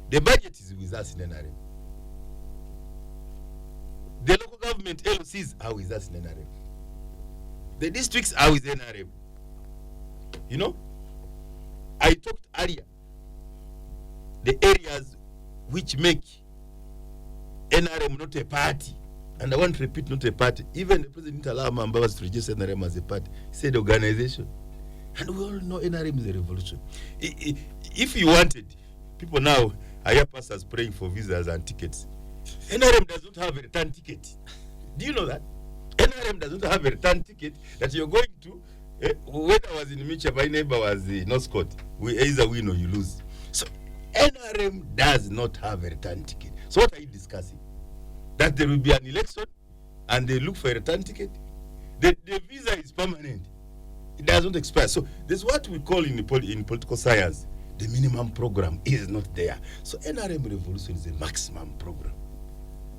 the budget is with us in NRM. The local government LOCs are with us in NRM. The districts are with NRM. You know, I talked earlier, the areas which make NRM not a party, and I want to repeat, not a party. Even the president didn't allow members to register NRM as a party. He said organization. And we all know NRM is a revolution. If you wanted, people now, I hear pastors praying for visas and tickets. NRM does not have a return ticket. Do you know that? NRM does not have a return ticket that you're going to, whether I was in Micha, my neighbor was North Scott. We either win or you lose. So NRM does not have a return ticket. So what are you discussing? That there will be an election and they look for a return ticket? The visa is permanent. It does not expire. So there's what we call in political science, the minimum program is not there. So NRM revolution is a maximum program.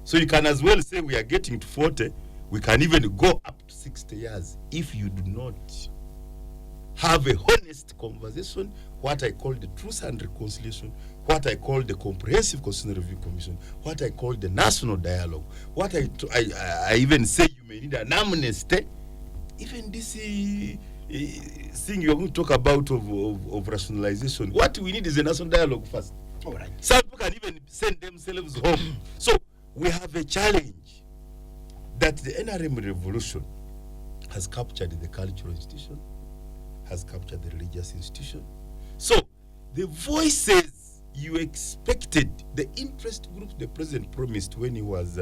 So you can as well say we are getting to 40, we can even go up to 60 years if you do not have a honest conversation, what I call the Truth and Reconciliation, what I call the Comprehensive Constitutional Review Commission, what I call the National Dialogue, what I even say you may need an amnesty. Even this thing you're going to talk about of rationalization, what we need is a national dialogue first. All right. Some people can even send themselves home. So we have a challenge that the NRM revolution has captured the cultural institution, has captured the religious institution. So the voices you expected, the interest groups the president promised when he was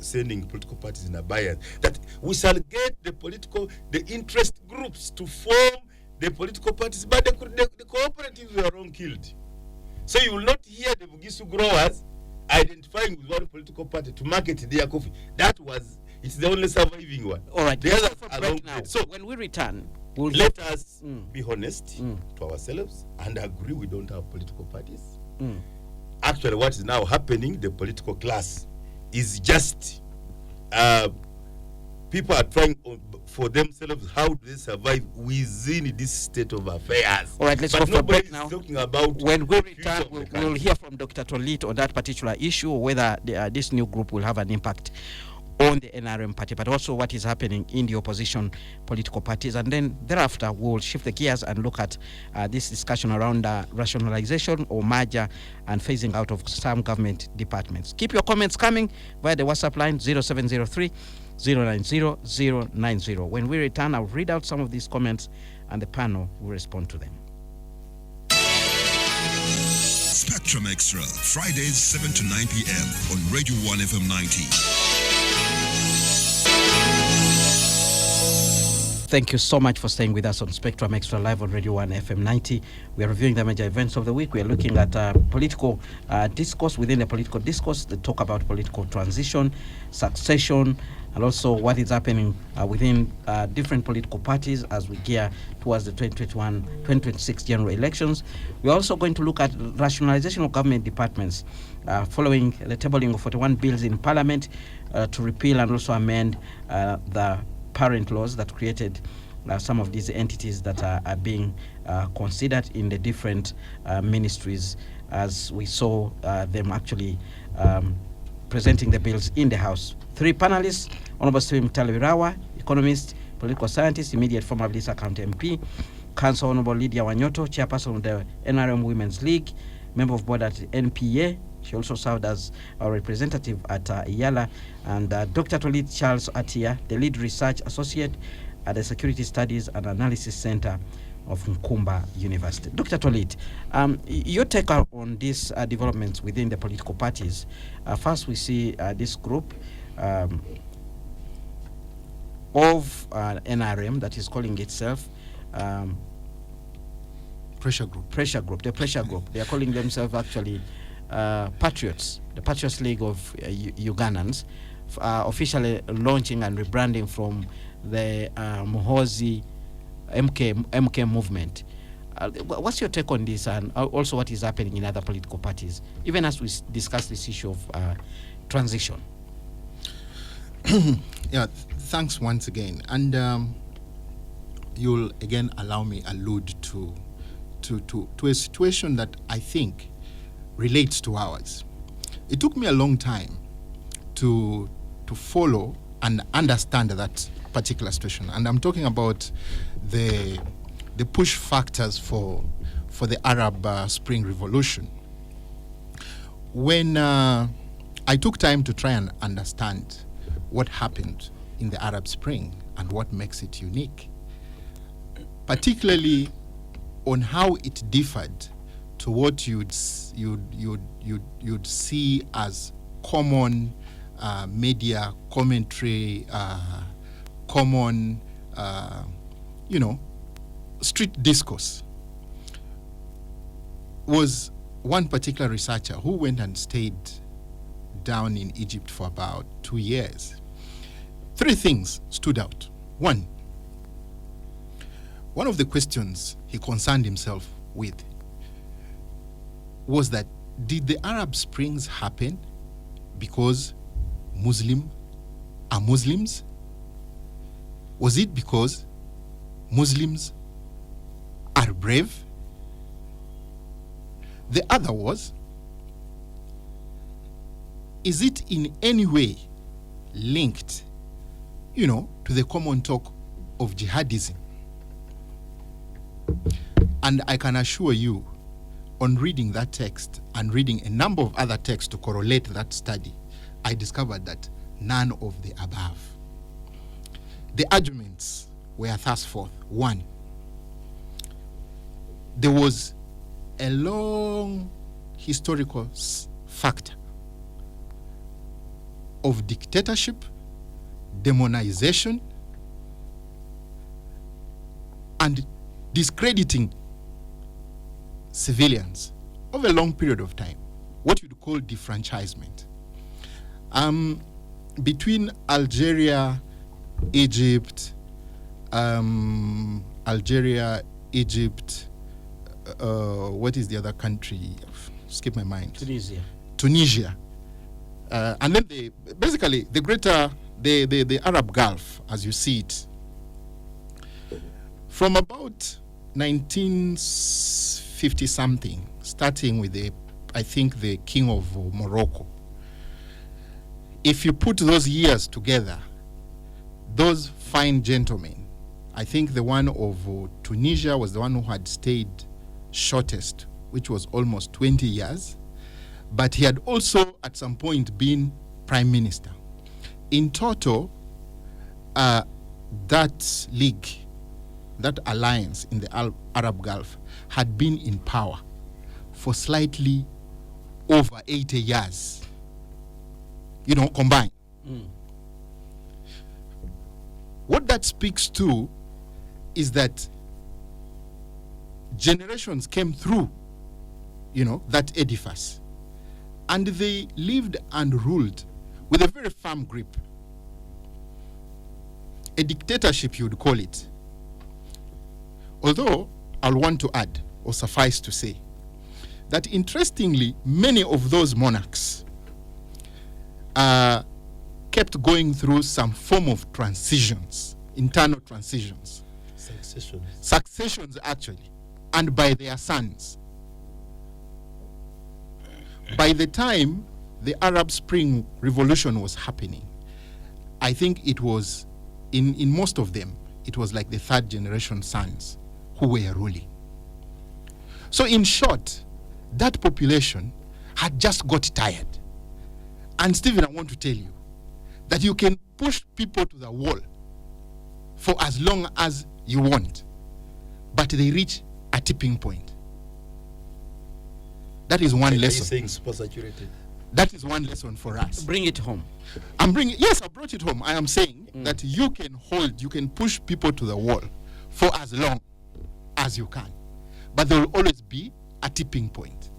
sending political parties in abeyance, that we shall get the interest groups to form the political parties, but the cooperatives were all killed. So you will not hear the Bugisu growers identifying with one political party to market their coffee. It's the only surviving one. All right. The others For are break long now. dead. So when we return, we'll let us be honest to ourselves and agree we don't have political parties. Actually, what is now happening, the political class is just people are trying for themselves, how do they survive within this state of affairs. All right, let's but go for a break now. Talking about when we return, we'll hear from Dr. Tolit on that particular issue, whether this new group will have an impact on the NRM party, but also what is happening in the opposition political parties. And then thereafter, we'll shift the gears and look at this discussion around rationalization or merger and phasing out of some government departments. Keep your comments coming via the WhatsApp line 0703 090 090. When we return, I'll read out some of these comments and the panel will respond to them. Spectrum Extra, Fridays 7 to 9 p.m. on Radio 1 FM 90. Thank you so much for staying with us on Spectrum Extra live on Radio 1 FM 90. We are reviewing the major events of the week. We are looking at political discourse within the political discourse, the talk about political transition, succession, and also what is happening within different political parties as we gear towards the 2026 general elections. We're also going to look at rationalization of government departments following the tabling of 41 bills in Parliament to repeal and also amend the parent laws that created some of these entities that are being considered in the different ministries, as we saw them actually presenting the bills in the House. Three panelists: Honorable Stephen Talwirawa, economist, political scientist, immediate former Blissa County MP; Council Honorable Lydia Wanyoto, chairperson of the NRM Women's League, member of board at NPA. She also served as a representative at Iyala, and Dr. Tolit Charles Atia, the lead research associate at the Security Studies and Analysis Center of Nkumba University. Dr. Tolit, your take on these developments within the political parties. First, we see this group of NRM that is calling itself Pressure Group. The Pressure Group. They are calling themselves actually Patriots, the Patriots League of Ugandans, officially launching and rebranding from the Muhoozi MK movement. What's your take on this, and also what is happening in other political parties, even as we discuss this issue of transition? Yeah, thanks once again. And you'll again allow me allude to a situation that I think relates to ours. It took me a long time to follow and understand that particular situation, and I'm talking about the push factors for the Arab Spring Revolution. When I took time to try and understand what happened in the Arab Spring and what makes it unique, particularly on how it differed to what you'd see as common media commentary, common street discourse, was one particular researcher who went and stayed down in Egypt for about 2 years. 3 things stood out. One of the questions he concerned himself with was that, did the Arab Springs happen because Muslims are Muslims? Was it because Muslims are brave? The other was, is it in any way linked, to the common talk of jihadism? And I can assure you, on reading that text and reading a number of other texts to correlate that study, I discovered that none of the above. The arguments were thus forth. 1, there was a long historical factor of dictatorship, demonization, and discrediting civilians over a long period of time, what you'd call defranchisement. Between Algeria, Egypt, what is the other country? Skip my mind. Tunisia. And then basically the greater, the Arab Gulf, as you see it, from about 1950 something, starting with I think the King of Morocco. If you put those years together, those fine gentlemen, I think the one of Tunisia was the one who had stayed shortest, which was almost 20 years, but he had also at some point been prime minister. In total, that league, that alliance in the Arab Gulf had been in power for slightly over 80 years, combined. What that speaks to is that generations came through, that edifice, and they lived and ruled with a very firm grip. A dictatorship, you would call it. Although, I'll want to add, or suffice to say, that interestingly, many of those monarchs kept going through some form of transitions, internal transitions. Successions, actually, and by their sons. By the time the Arab Spring Revolution was happening, I think it was, in most of them, it was like the 3rd generation sons who were ruling. So in short, that population had just got tired. And Stephen, I want to tell you that you can push people to the wall for as long as you want, but they reach a tipping point. That is one lesson. Saying super saturated. That is one lesson for us. Bring it home. Yes, I brought it home. I am saying that you can push people to the wall for as long as you can, but there will always be a tipping point.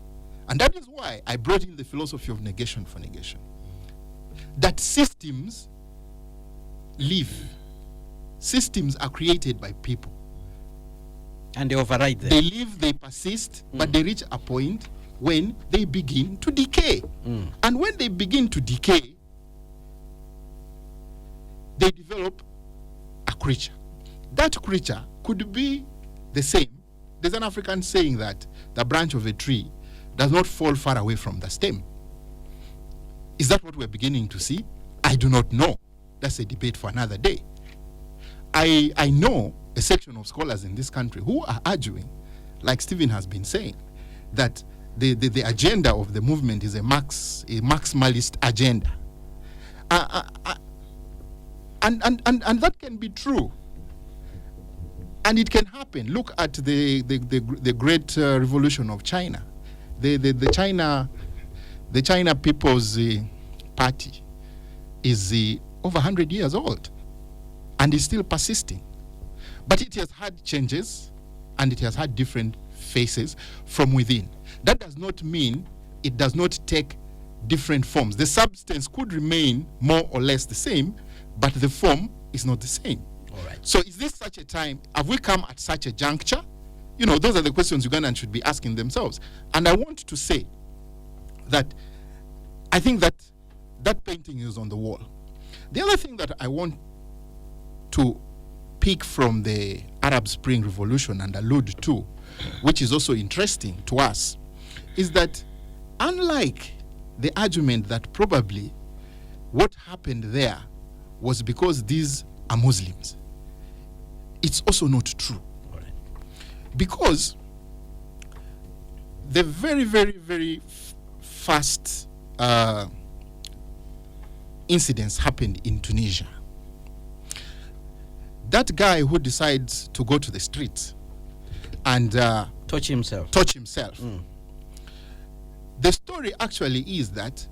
And that is why I brought in the philosophy of negation for negation. That systems live. Systems are created by people. And they override them. They live, they persist, but they reach a point when they begin to decay. And when they begin to decay, they develop a creature. that creature could be the same. There's an African saying that the branch of a tree does not fall far away from the stem. Is that what we're beginning to see? I do not know. That's a debate for another day. I know a section of scholars in this country who are arguing, like Stephen has been saying, that the agenda of the movement is a maximalist agenda. And that can be true. And it can happen. Look at the great revolution of China. The China People's Party is over 100 years old and is still persisting. But it has had changes and it has had different faces from within. That does not mean it does not take different forms. The substance could remain more or less the same, but the form is not the same. All right. So is this such a time? Have we come at such a juncture? You know, those are the questions Ugandans should be asking themselves. And I want to say that I think that that painting is on the wall. The other thing that I want to pick from the Arab Spring Revolution and allude to, which is also interesting to us, is that unlike the argument that probably what happened there was because these are Muslims, it's also not true. Because the very, very, very first incidents happened in Tunisia. That guy who decides to go to the streets and touch himself. The story actually is that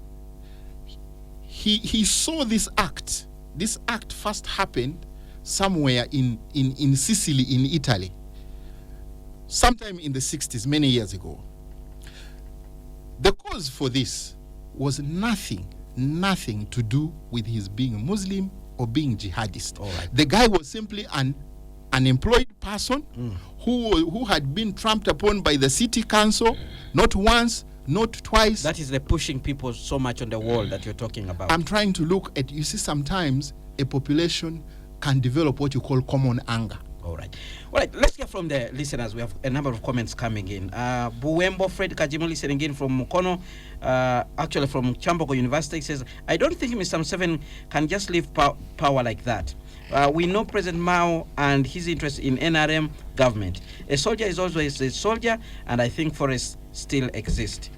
he saw this act. This act first happened somewhere in Sicily, in Italy, sometime in the 60s, many years ago. The cause for this was nothing to do with his being a Muslim or being jihadist. All right. The guy was simply an unemployed person who had been trampled upon by the city council, not once, not twice. That is the pushing people so much on the wall that you're talking about. I'm trying to look at, you see, sometimes a population can develop what you call common anger. All right. Let's hear from the listeners. We have a number of comments coming in. Buwembo Fred Kajimu listening in from Mukono, actually from Chambogo University, says, I don't think Mr. Museveni can just leave power like that. We know President Mao and his interest in NRM government. A soldier is always a soldier, and I think forests still exist.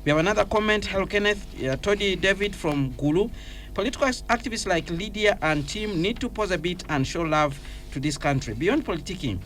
We have another comment. Hello, Kenneth. Toddy David from Gulu. Political activists like Lydia and Tim need to pause a bit and show love to this country. Beyond politicking,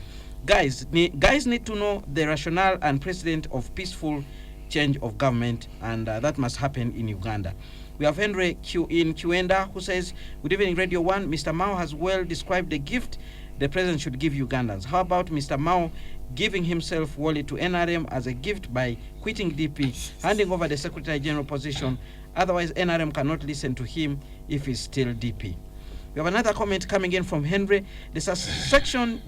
guys need to know the rationale and precedent of peaceful change of government, and that must happen in Uganda. We have Henry in Kiwenda who says, good evening, Radio 1. Mr. Mao has well described the gift the president should give Ugandans. How about Mr. Mao giving himself wholly to NRM as a gift by quitting DP, handing over the Secretary General position? Otherwise, NRM cannot listen to him if he's still DP. We have another comment coming in from Henry. The succession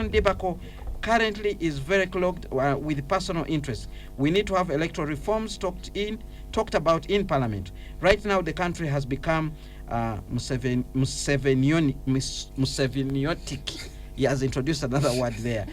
debacle currently is very clogged with personal interests. We need to have electoral reforms talked about in Parliament. Right now, the country has become Museveniotic. He has introduced another word there.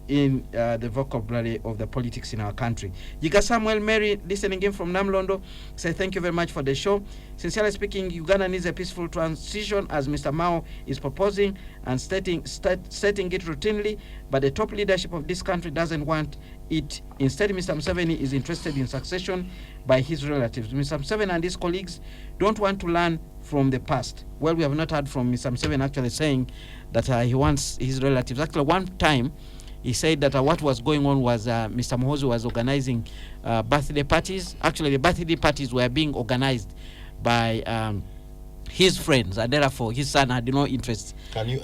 In the vocabulary of the politics in our country. Yiga Samuel Mary, listening in from Namlondo, say thank you very much for the show. Sincerely speaking, Uganda needs a peaceful transition as Mr. Mao is proposing and setting it routinely, but the top leadership of this country doesn't want it. Instead, Mr. Museveni is interested in succession by his relatives. Mr. Museveni and his colleagues don't want to learn from the past. Well, we have not heard from Mr. Museveni actually saying that he wants his relatives. Actually, one time, he said that what was going on was Mr. Muhoozi was organizing birthday parties. Actually, the birthday parties were being organized by his friends, and therefore his son had no interest in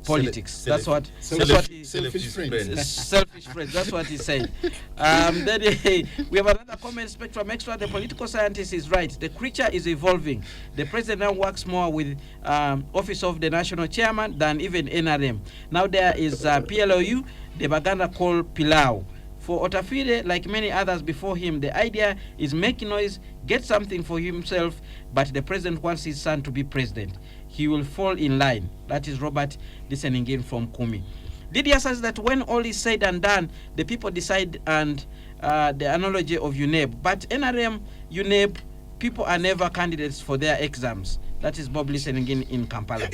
politics. That's what selfish friends. Selfish friends. That's what he said. Then we have another comment. Spectrum Extra. The political scientist is right. The creature is evolving. The president now works more with office of the national chairman than even NRM. Now there is PLOU, the Baganda called Pilau. For Otafire, like many others before him, the idea is make noise, get something for himself, but the president wants his son to be president. He will fall in line. That is Robert listening in from Kumi. Lydia says that when all is said and done, the people decide, and the analogy of UNEB. But NRM, UNEB, people are never candidates for their exams. That is Bob listening in Kampala.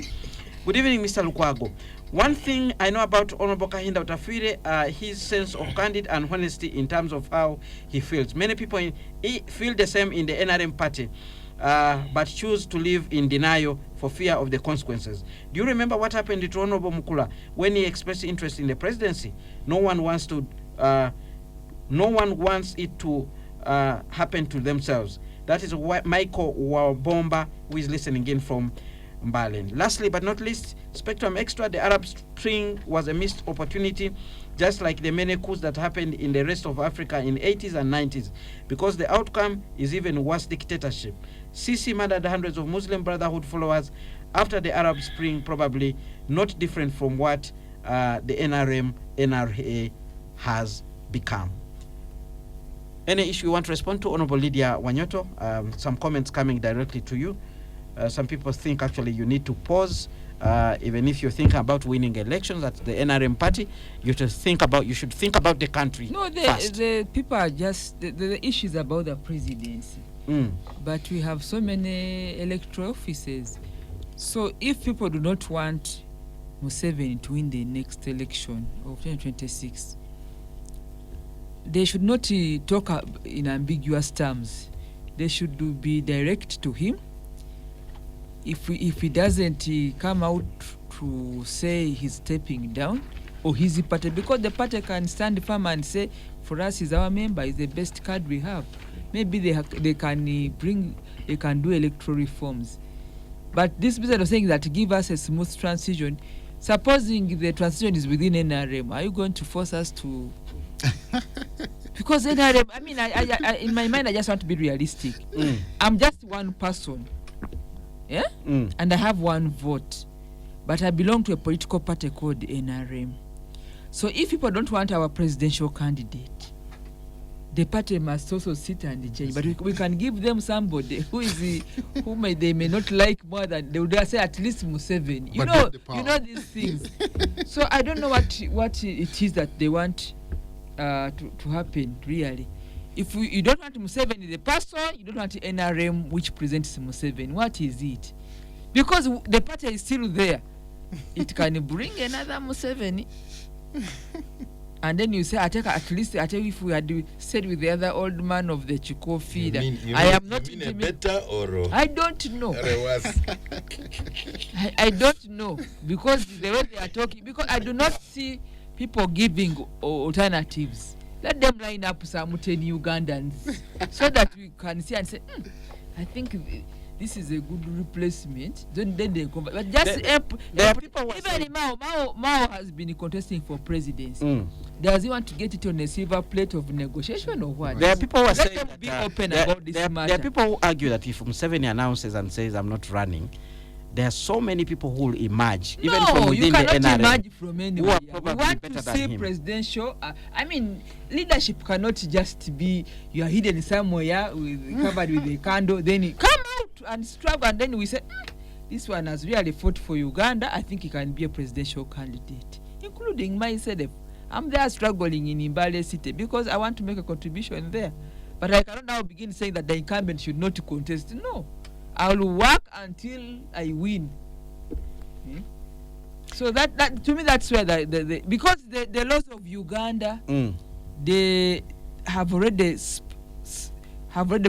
Good evening, Mr. Lukwago. One thing I know about Honorable Kahinda Otafire, his sense of candid and honesty in terms of how he feels. Many people feel the same in the NRM party, but choose to live in denial for fear of the consequences. Do you remember what happened to Honorable Mukula when he expressed interest in the presidency? No one wants it to happen to themselves. That is why Michael Wabomba, who is listening in from Mbalen. Lastly but not least, Spectrum Extra, the Arab Spring was a missed opportunity, just like the many coups that happened in the rest of Africa in 80s and 90s, because the outcome is even worse: dictatorship. Sisi murdered hundreds of Muslim Brotherhood followers after the Arab Spring, probably not different from what the NRA has become. Any issue you want to respond to, Honorable Lydia Wanyoto? Some comments coming directly to you. Some people think actually you need to pause, even if you think about winning elections at the NRM party, you should think about the country. No, first. the people are just the issues about the presidency. But we have so many electoral offices. So if people do not want Museveni to win the next election of 2026, they should not talk in ambiguous terms. They should be direct to him. If he doesn't come out to say he's stepping down, or his party, because the party can stand firm and say, for us, he's our member, he's the best card we have. Maybe they can do electoral reforms. But this business of saying that give us a smooth transition, supposing the transition is within NRM, are you going to force us to? Because NRM, I mean, I in my mind, I just want to be realistic. I'm just one person. Yeah? And I have one vote, but I belong to a political party called NRM. So if people don't want our presidential candidate, the party must also sit and change. But we can give them somebody they may not like more than they would say at least Museveni. You know these things. So I don't know what it is that they want to happen really. If you don't want Museveni the person, you don't want NRM which presents Museveni, what is it? Because the party is still there. It can bring another Museveni. And then you say, I tell you, if we had said with the other old man of the Chikofi, better or I don't know. I don't know, because the way they are talking, because I do not see people giving alternatives. Let them line up some 10 Ugandans so that we can see and say, I think this is a good replacement. Then they come. But just even Mao has been contesting for presidency. Does he want to get it on a silver plate of negotiation or what? There are people who are saying that be open about this matter. There are people who argue that if Museveni announces and says I'm not running, there are so many people who will emerge, even from within the NRM. You cannot emerge from anywhere. We want to see presidential. Leadership cannot just be you are hidden somewhere covered with a candle. Then you come out and struggle, and then we say, this one has really fought for Uganda. I think he can be a presidential candidate, including myself. I'm there struggling in Mbale City because I want to make a contribution there. But I cannot now begin saying that the incumbent should not contest. No. I will work until I win. So that to me that's where the because the laws of Uganda they have already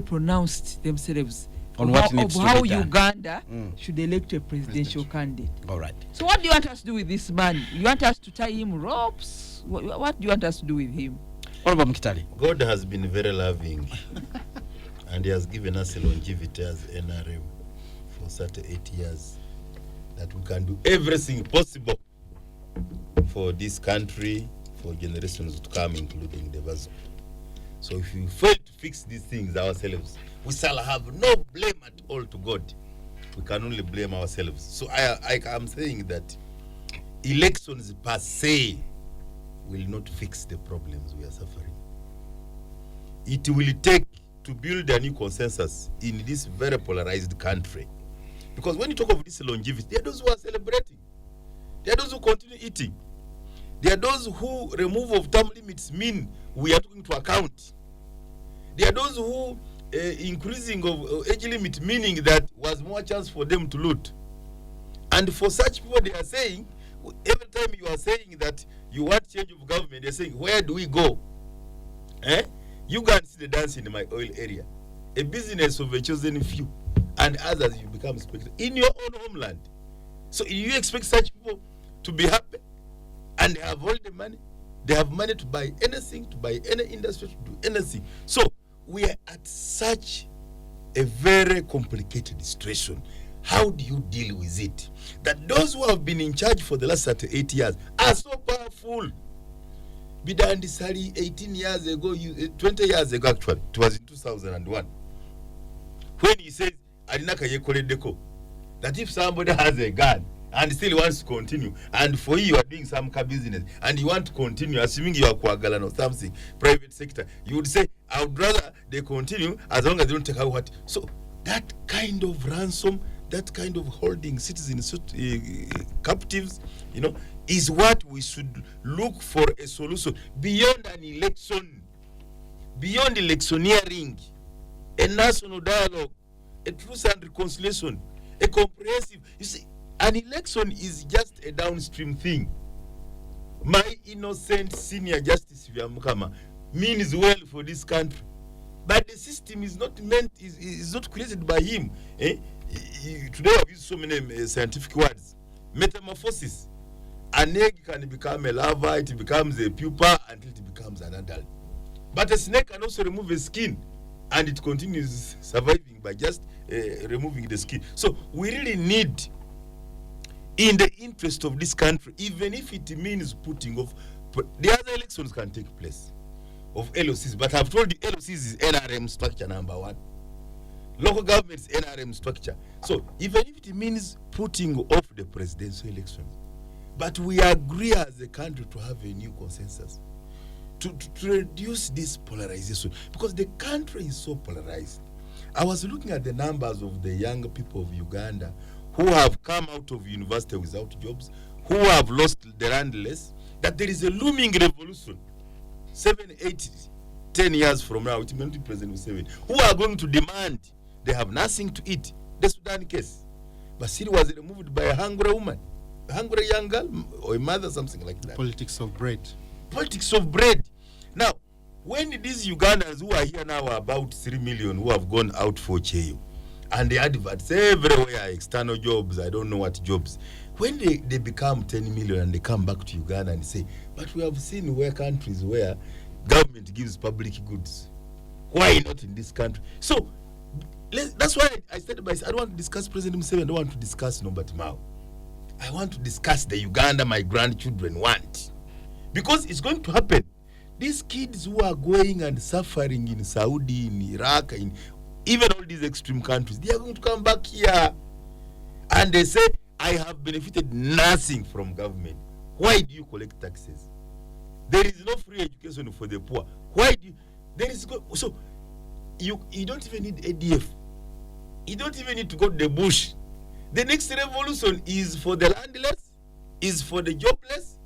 pronounced themselves on what needs to how be done. Uganda should elect a presidential candidate. All right. So what do you want us to do with this man? You want us to tie him ropes? What do you want us to do with him? Honorable Mkitali. God has been very loving. And he has given us a longevity as NRM for 38 years that we can do everything possible for this country, for generations to come, including the Vazo. So if we fail to fix these things ourselves, we shall have no blame at all to God. We can only blame ourselves. So I am saying that elections per se will not fix the problems we are suffering. It will take to build a new consensus in this very polarized country. Because when you talk of this longevity, there are those who are celebrating. There are those who continue eating. There are those who removal of term limits mean we are taking into account. There are those who increasing of age limit meaning that was more chance for them to loot. And for such people, they are saying, every time you are saying that you want change of government, they're saying, where do we go? You go and see the dance in my oil area. A business of a chosen few, and others you become spectators in your own homeland. So you expect such people to be happy, and they have all the money. They have money to buy anything, to buy any industry, to do anything. So we are at such a very complicated situation. How do you deal with it? That those who have been in charge for the last 38 years are so powerful. Bidandi Sali 18 years ago, 20 years ago actually, it was in 2001, when he says, that if somebody has a gun and still wants to continue, and for you are doing some car business and you want to continue, assuming you are Kwagalan or something, private sector, you would say, I would rather they continue as long as they don't take out what. So that kind of ransom, that kind of holding citizens captives, is what we should look for a solution beyond an election, beyond electioneering, a national dialogue, a truth and reconciliation, a comprehensive. You see, an election is just a downstream thing. My innocent senior justice Vyamukama means well for this country, but the system is not meant, is not created by him. Today I've used so many scientific words. Metamorphosis. An egg can become a larva, it becomes a pupa until it becomes an adult. But a snake can also remove its skin, and it continues surviving by just removing the skin. So we really need, in the interest of this country, even if it means putting off, the other elections can take place of LOCs, but I've told you LOCs is NRM structure number one. Local government's NRM structure. So even if it means putting off the presidential elections, but we agree as a country to have a new consensus to reduce this polarization, because the country is so polarized. I was looking at the numbers of the young people of Uganda who have come out of university without jobs, who have lost the landless, that there is a looming revolution 7, 8, 10 years from now, it may not be President Museveni, who are going to demand they have nothing to eat. The Sudan case. Basiri was removed by a hungry woman, a hungry young girl, or a mother, something like that. Politics of bread. Politics of bread. Now, when these Ugandans who are here now are about 3 million who have gone out for Cheyo, and they adverts everywhere, external jobs, I don't know what jobs. When they become 10 million and they come back to Uganda and say, but we have seen where countries where government gives public goods. Why not in this country? So, that's why I started by saying, I don't want to discuss President Museveni, I don't want to discuss Norbert Mao. I want to discuss the Uganda my grandchildren want. Because it's going to happen. These kids who are going and suffering in Saudi, in Iraq, in even all these extreme countries, they are going to come back here. And they say, I have benefited nothing from government. Why do you collect taxes? There is no free education for the poor. Why do you? There is so you don't even need ADF. You don't even need to go to the bush. The next revolution is for the landless, is for the jobless.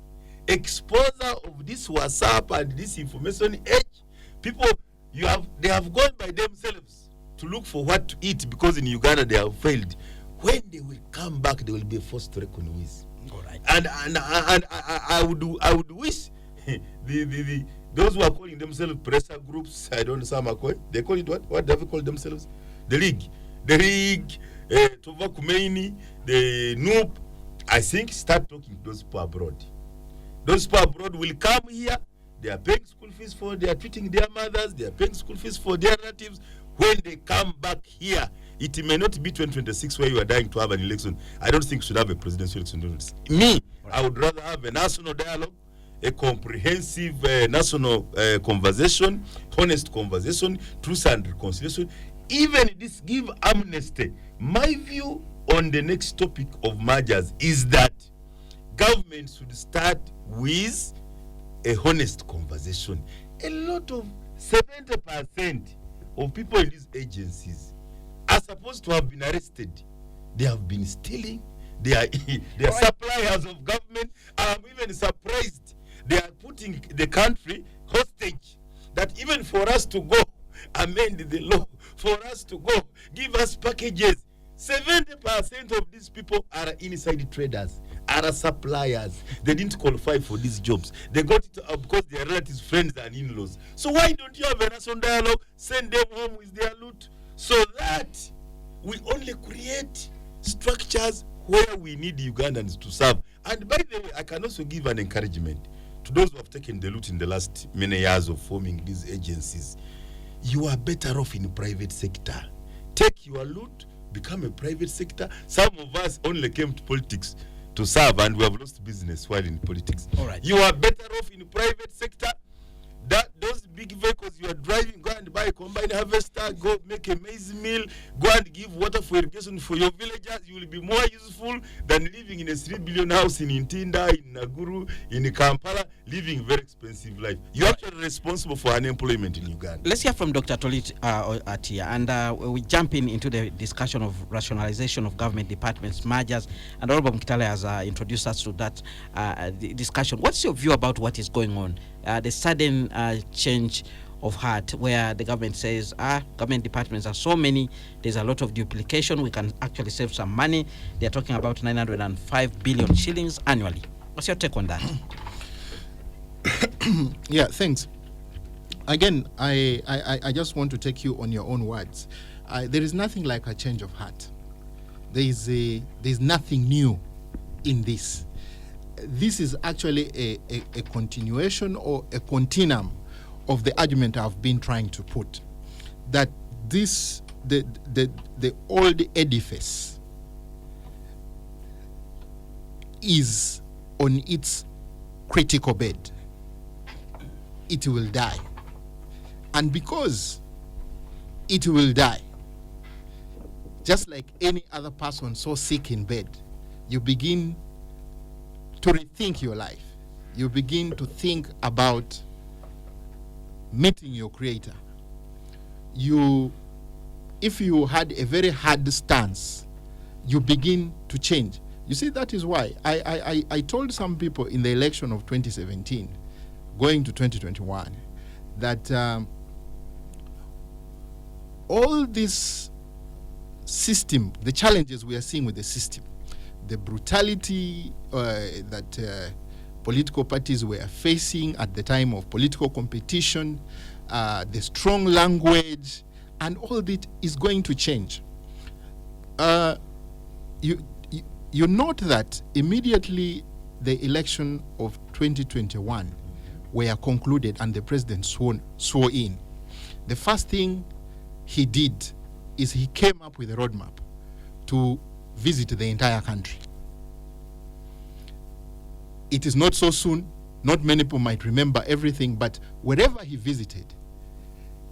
Exposure of this WhatsApp and this information age. People, they have gone by themselves to look for what to eat, because in Uganda they have failed. When they will come back, they will be forced to reckon with. All right. And I would wish those who are calling themselves pressure groups, I don't know, some are calling, they call it what? What do they call themselves? The League, Tova Kumeini, the Noob. I think start talking to those people abroad. Those people abroad will come here. They are paying school fees they are treating their mothers. They are paying school fees for their relatives. When they come back here, it may not be 2026 where you are dying to have an election. I don't think we should have a presidential election. I would rather have a national dialogue, a comprehensive national conversation, honest conversation, truth and reconciliation. Even this give amnesty. My view on the next topic of mergers is that government should start with a honest conversation. A lot of 70% of people in these agencies are supposed to have been arrested. They have been stealing. They are suppliers of government. I'm even surprised they are putting the country hostage. That even for us to go amend the law, for us to go give us packages, 70% of these people are inside traders, are suppliers. They didn't qualify for these jobs. They got it because their relatives, friends, and in-laws. So why don't you have a national dialogue? Send them home with their loot, so that we only create structures where we need Ugandans to serve. And by the way, I can also give an encouragement to those who have taken the loot in the last many years of forming these agencies. You are better off in private sector. Take your loot, become a private sector. Some of us only came to politics to serve, and we have lost business while in politics. All right. You are better off in private sector. That those big vehicles you are driving, go and buy a combine harvester, go make a maize mill, go and give water for irrigation for your villagers. You will be more useful than living in a 3 billion house in Intinda, in Naguru, in Kampala, living very expensive life. You're actually responsible for unemployment in Uganda. Let's hear from Dr. Tolit Atia, and we jump into the discussion of rationalization of government departments, mergers, and Honorable Mkitale has introduced us to that discussion. What's your view about what is going on? The sudden change of heart where the government says, government departments are so many, there's a lot of duplication, we can actually save some money. They're talking about 905 billion shillings annually. What's your take on that? Yeah, thanks. Again, I just want to take you on your own words. There is nothing like a change of heart. There's nothing new in this. This is actually a continuation or a continuum of the argument I've been trying to put, that this the old edifice is on its critical bed. It will die, and because it will die, just like any other person so sick in bed, you begin to rethink your life. You begin to think about meeting your creator. If you had a very hard stance, you begin to change. You see, that is why I told some people in the election of 2017, going to 2021, that all this system, the challenges we are seeing with the system, the brutality that political parties were facing at the time of political competition, the strong language, and all that is going to change. You note that immediately the election of 2021 were concluded and the president swore in, the first thing he did is he came up with a roadmap to visit the entire country. It is not so soon, not many people might remember everything, but wherever he visited,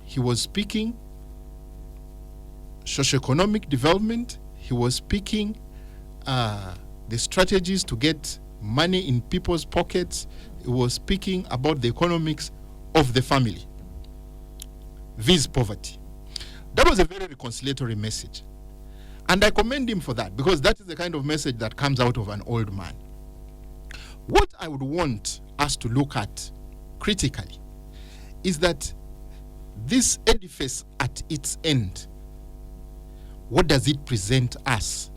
he was speaking socioeconomic development, he was speaking the strategies to get money in people's pockets, he was speaking about the economics of the family, vis poverty. That was a very reconciliatory message. And I commend him for that, because that is the kind of message that comes out of an old man. What I would want us to look at critically is that this edifice at its end, what does it present us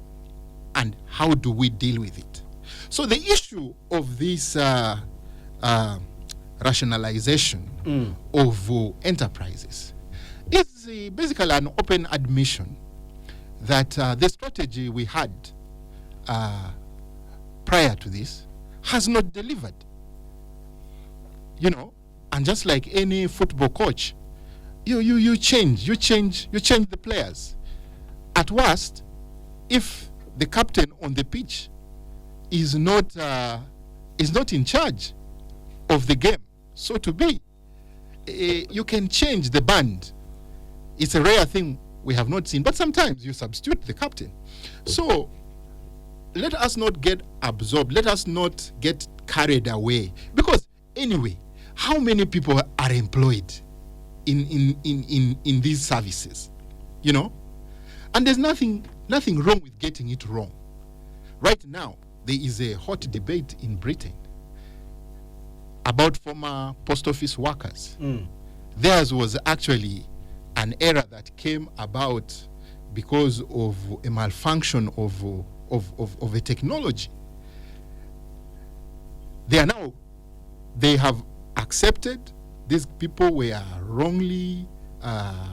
and how do we deal with it? So the issue of this rationalization of enterprises is basically an open admission that the strategy we had prior to this has not delivered. You know, and just like any football coach, you change the players. At worst, if the captain on the pitch is not in charge of the game, so to be, you can change the band. It's a rare thing we have not seen, but sometimes you substitute the captain. So let us not get absorbed. Let us not get carried away. Because anyway, how many people are employed in these services? You know? And there's nothing wrong with getting it wrong. Right now, there is a hot debate in Britain about former post office workers. Theirs was actually an error that came about because of a malfunction of a technology. They have accepted these people were wrongly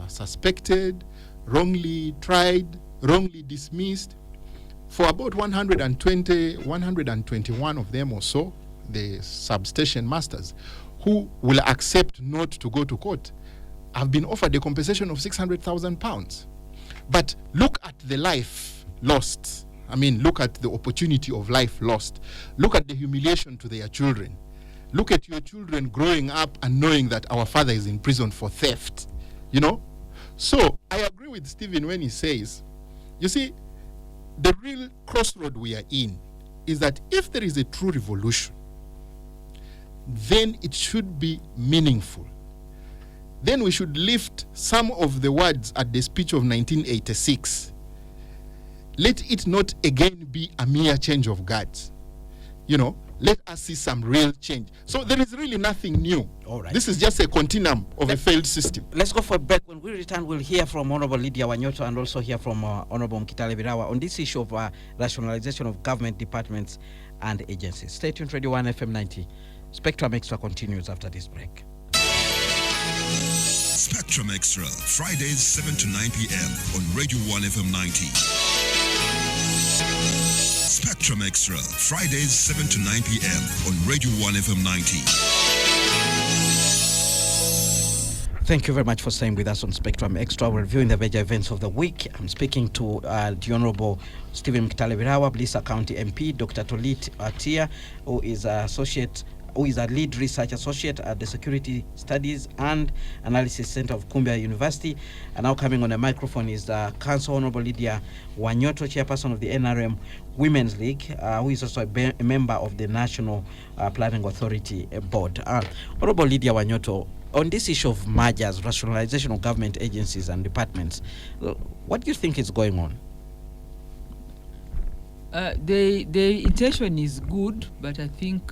suspected, wrongly tried, wrongly dismissed. For about 121 of them or so, the substation masters, who will accept not to go to court, have been offered a compensation of £600,000. But look at the life lost. I mean, look at the opportunity of life lost. Look at the humiliation to their children. Look at your children growing up and knowing that our father is in prison for theft. You know? So I agree with Stephen when he says, you see, the real crossroad we are in is that if there is a true revolution, then it should be meaningful. Then we should lift some of the words at the speech of 1986. Let it not again be a mere change of guards. You know, let us see some real change. So there is really nothing new. All right. This is just a continuum of a failed system. Let's go for a break. When we return, we'll hear from Honorable Lydia Wanyoto and also hear from Honorable Mkitale Birawa on this issue of rationalization of government departments and agencies. Stay tuned, Radio 1 FM 90. Spectrum Extra continues after this break. Spectrum Extra, Fridays 7 to 9 p.m. on Radio 1 FM 90. Spectrum Extra, Fridays 7 to 9 p.m. on Radio 1 FM 90. Thank you very much for staying with us on Spectrum Extra. We're reviewing the major events of the week. I'm speaking to the Honorable Stephen Mkitale Birawa, Blissa County MP, Dr. Tolit Atia, who is a lead research associate at the Security Studies and Analysis Center of Kumbia University. And now coming on the microphone is Council Honorable Lydia Wanyoto, chairperson of the NRM Women's League, who is also a member of the National Planning Authority Board. Honorable Lydia Wanyoto, on this issue of mergers, rationalization of government agencies and departments, what do you think is going on? The intention is good, but I think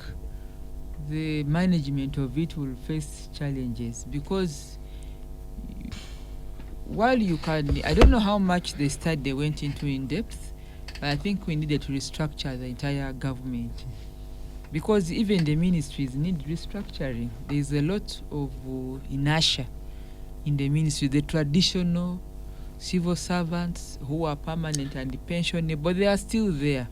the management of it will face challenges, because while you can, I don't know how much the study they went into in depth, but I think we needed to restructure the entire government, because even the ministries need restructuring. There's a lot of inertia in the ministry. The traditional civil servants who are permanent and pensionable, but they are still there.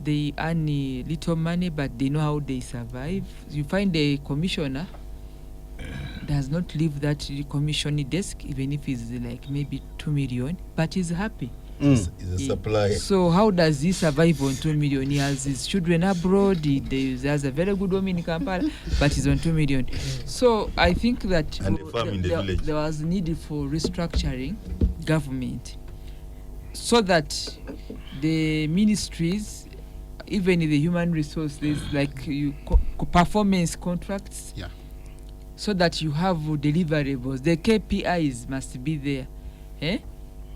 They earn little money, but they know how they survive. You find a commissioner does not leave that commissioning desk, even if it's like maybe 2 million, but he's happy. He's a supplier. So how does he survive on 2 million? He has his children abroad. He has a very good home in Kampala, but he's on 2 million. So I think that And a farm in the village. there was need for restructuring government, so that the ministries, even the human resources, like performance contracts, so that you have deliverables. The KPIs must be there.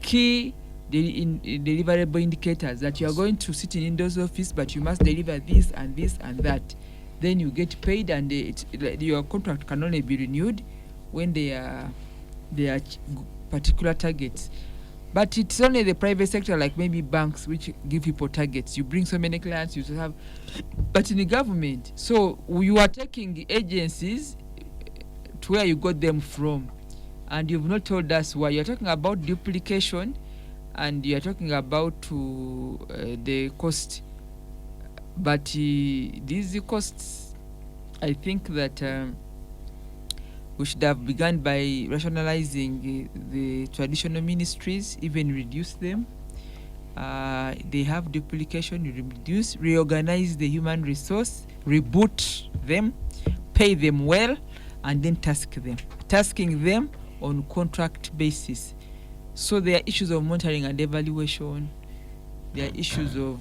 Key deliverable indicators that you are going to sit in those office, but you must deliver this and this and that. Then you get paid, and your contract can only be renewed when they are particular targets. But it's only the private sector, like maybe banks, which give people targets. You bring so many clients, you have. But in the government, so you are taking agencies to where you got them from, and you've not told us why. You're talking about duplication, and you're talking about the cost. But these costs, I think that we should have begun by rationalizing the traditional ministries, even reduce them. They have duplication, you reduce, reorganize the human resource, reboot them, pay them well, and then tasking them on contract basis. So there are issues of monitoring and evaluation. There are issues of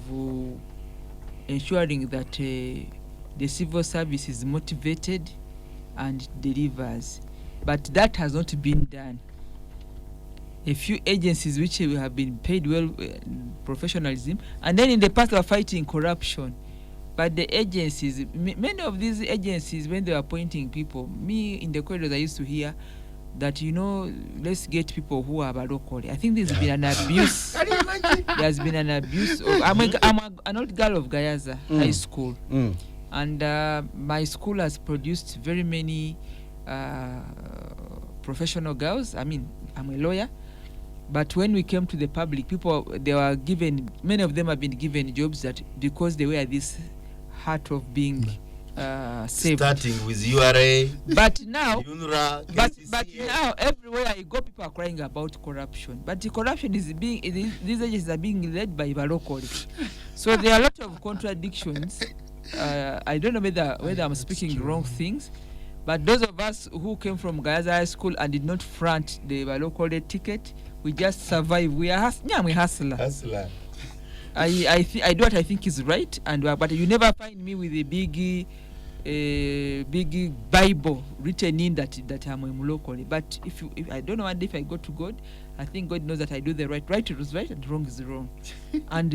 ensuring that the civil service is motivated and delivers. But that has not been done. A few agencies which have been paid well, professionalism, and then in the past they were fighting corruption. But the agencies, many of these agencies, when they were appointing people, me in the corridors I used to hear that, let's get people who are locally. I think there's been an abuse. There's been an abuse. I'm an old girl of Gayaza High School, and my school has produced very many professional girls. I mean, I'm a lawyer. But when we came to the public, many of them have been given jobs that because they wear this heart of being saved. Starting with URA, but now, UNRWA, but now everywhere I go, people are crying about corruption. But the corruption these agencies are being led by locally. So there are a lot of contradictions. I don't know whether I'm speaking wrong things. But those of us who came from Gayaza High School and did not front the local ticket, we just survive. We are hustler. I do what I think is right, but you never find me with a big Bible written in that I'm locally. But if I don't know, one day if I go to God, I think God knows that I do the right. Right is right and wrong is wrong. And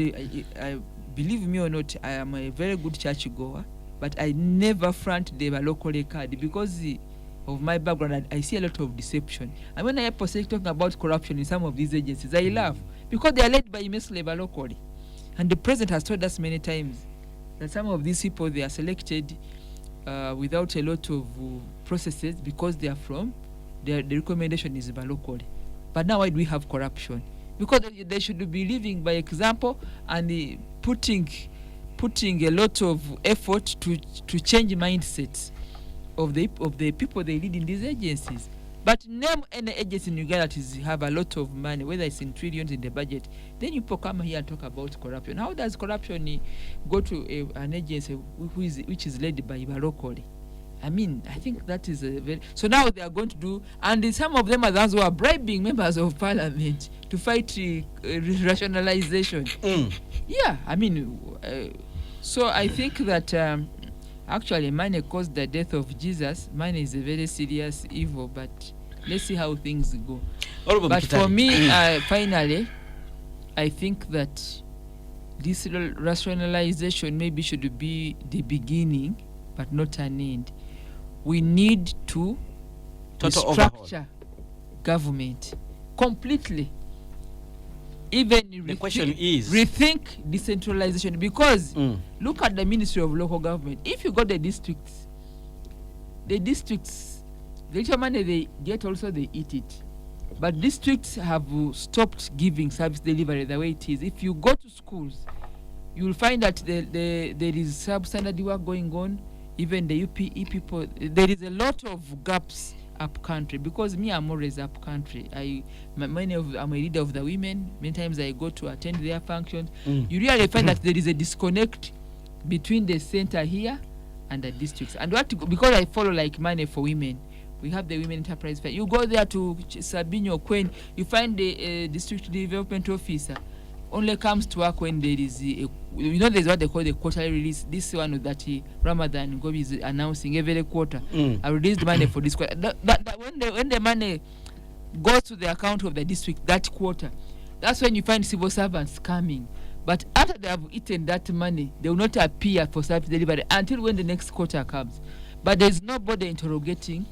I believe me or not, I am a very good church goer. But I never front the local card because of my background. I see a lot of deception. And when I hear people talking about corruption in some of these agencies, I laugh because they are led by Ms. Labor locally. And the president has told us many times that some of these people, they are selected without a lot of processes because they are from, the recommendation is by locally. But now why do we have corruption? Because they should be living by example and putting a lot of effort to change mindsets of the people they lead in these agencies. But name any agency in Uganda that have a lot of money, whether it's in trillions in the budget, then you people come here and talk about corruption. How does corruption go to an agency which is led by locally? I mean, I think that is a very... So now they are going to do... And some of them are those who are bribing members of parliament to fight rationalization. Yeah, I mean... so I think that actually money caused the death of Jesus. Money is a very serious evil, but let's see how things go. But for me, finally, I think that this rationalization maybe should be the beginning, but not an end. We need to restructure government completely. Even the question is rethink decentralization, because look at the Ministry of Local Government. If you got the districts, the little money they get also they eat it. But districts have stopped giving service delivery the way it is. If you go to schools, you will find that there is substandard work going on. Even the UPE people, there is a lot of gaps up country, because me, I'm always up country. I'm a leader of the women. Many times I go to attend their functions. You really find that there is a disconnect between the center here and the districts. And because I follow like Money for Women, we have the Women Enterprise Fair. You go there to Sabino Queen, you find the district development officer only comes to work when there is there's what they call the quarterly release. This one that Ramadan Gobi is announcing every quarter. I released money for this quarter. When the money goes to the account of the district that quarter, that's when you find civil servants coming. But after they have eaten that money, they will not appear for service delivery until when the next quarter comes. But there's nobody interrogating,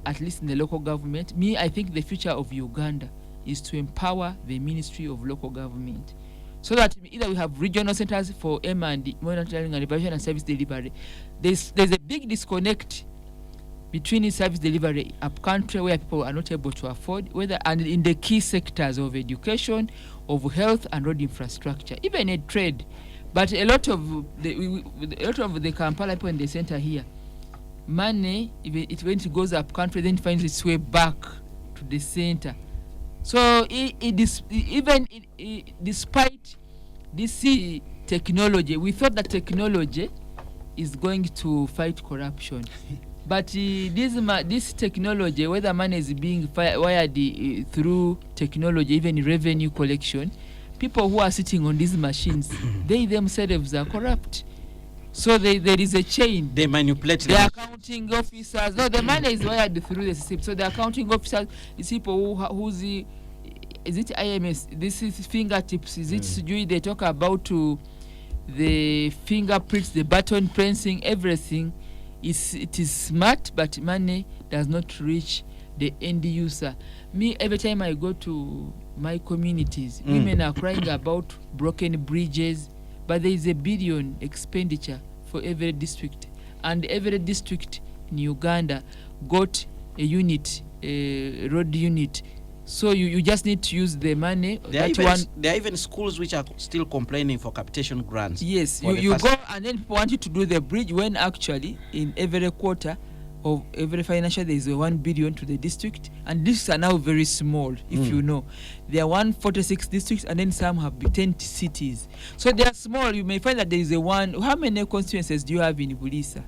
at least in the local government. I think the future of Uganda is to empower the Ministry of Local Government, so that either we have regional centers for M&D, monitoring and evaluation and service delivery. There's a big disconnect between service delivery up country, where people are not able to afford, and in the key sectors of education, of health and road infrastructure, even a trade. But a lot of the Kampala people in the center here, money, when it goes up country, then finds its way back to the center. So despite this technology, we thought that technology is going to fight corruption. But this technology, whether money is being wired through technology, even revenue collection, people who are sitting on these machines, they themselves are corrupt. So there is a chain. They manipulate The accounting officers, no, the money is wired through the system. So the accounting officers is people who's the, is it IMS? This is fingertips. Is it Sujui? They talk about the fingerprints, the button pressing, everything. It is smart, but money does not reach the end user. Me, every time I go to my communities, women are crying about broken bridges, but there is a billion expenditure for every district, and every district in Uganda got a unit, a road unit. So you just need to use the money. There are even schools which are still complaining for capitation grants. Yes, you go and then people want you to do the bridge when actually in every quarter of every financial there is 1 billion to the district, and districts are now very small. If you know, there are 146 districts, and then some have 10 cities. So they are small. You may find that there is a one. How many constituencies do you have in Bulisa?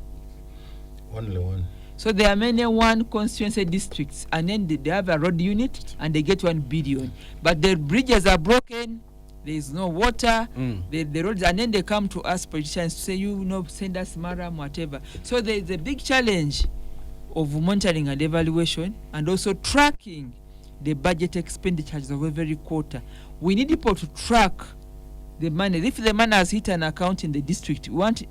Only one. So there are many one constituency districts, and then they have a road unit and they get 1 billion. But the bridges are broken, there is no water, the roads, and then they come to us politicians to say, send us maram, whatever. So there is a big challenge of monitoring and evaluation, and also tracking the budget expenditures of every quarter. We need people to track the money. If the money has hit an account in the district, we want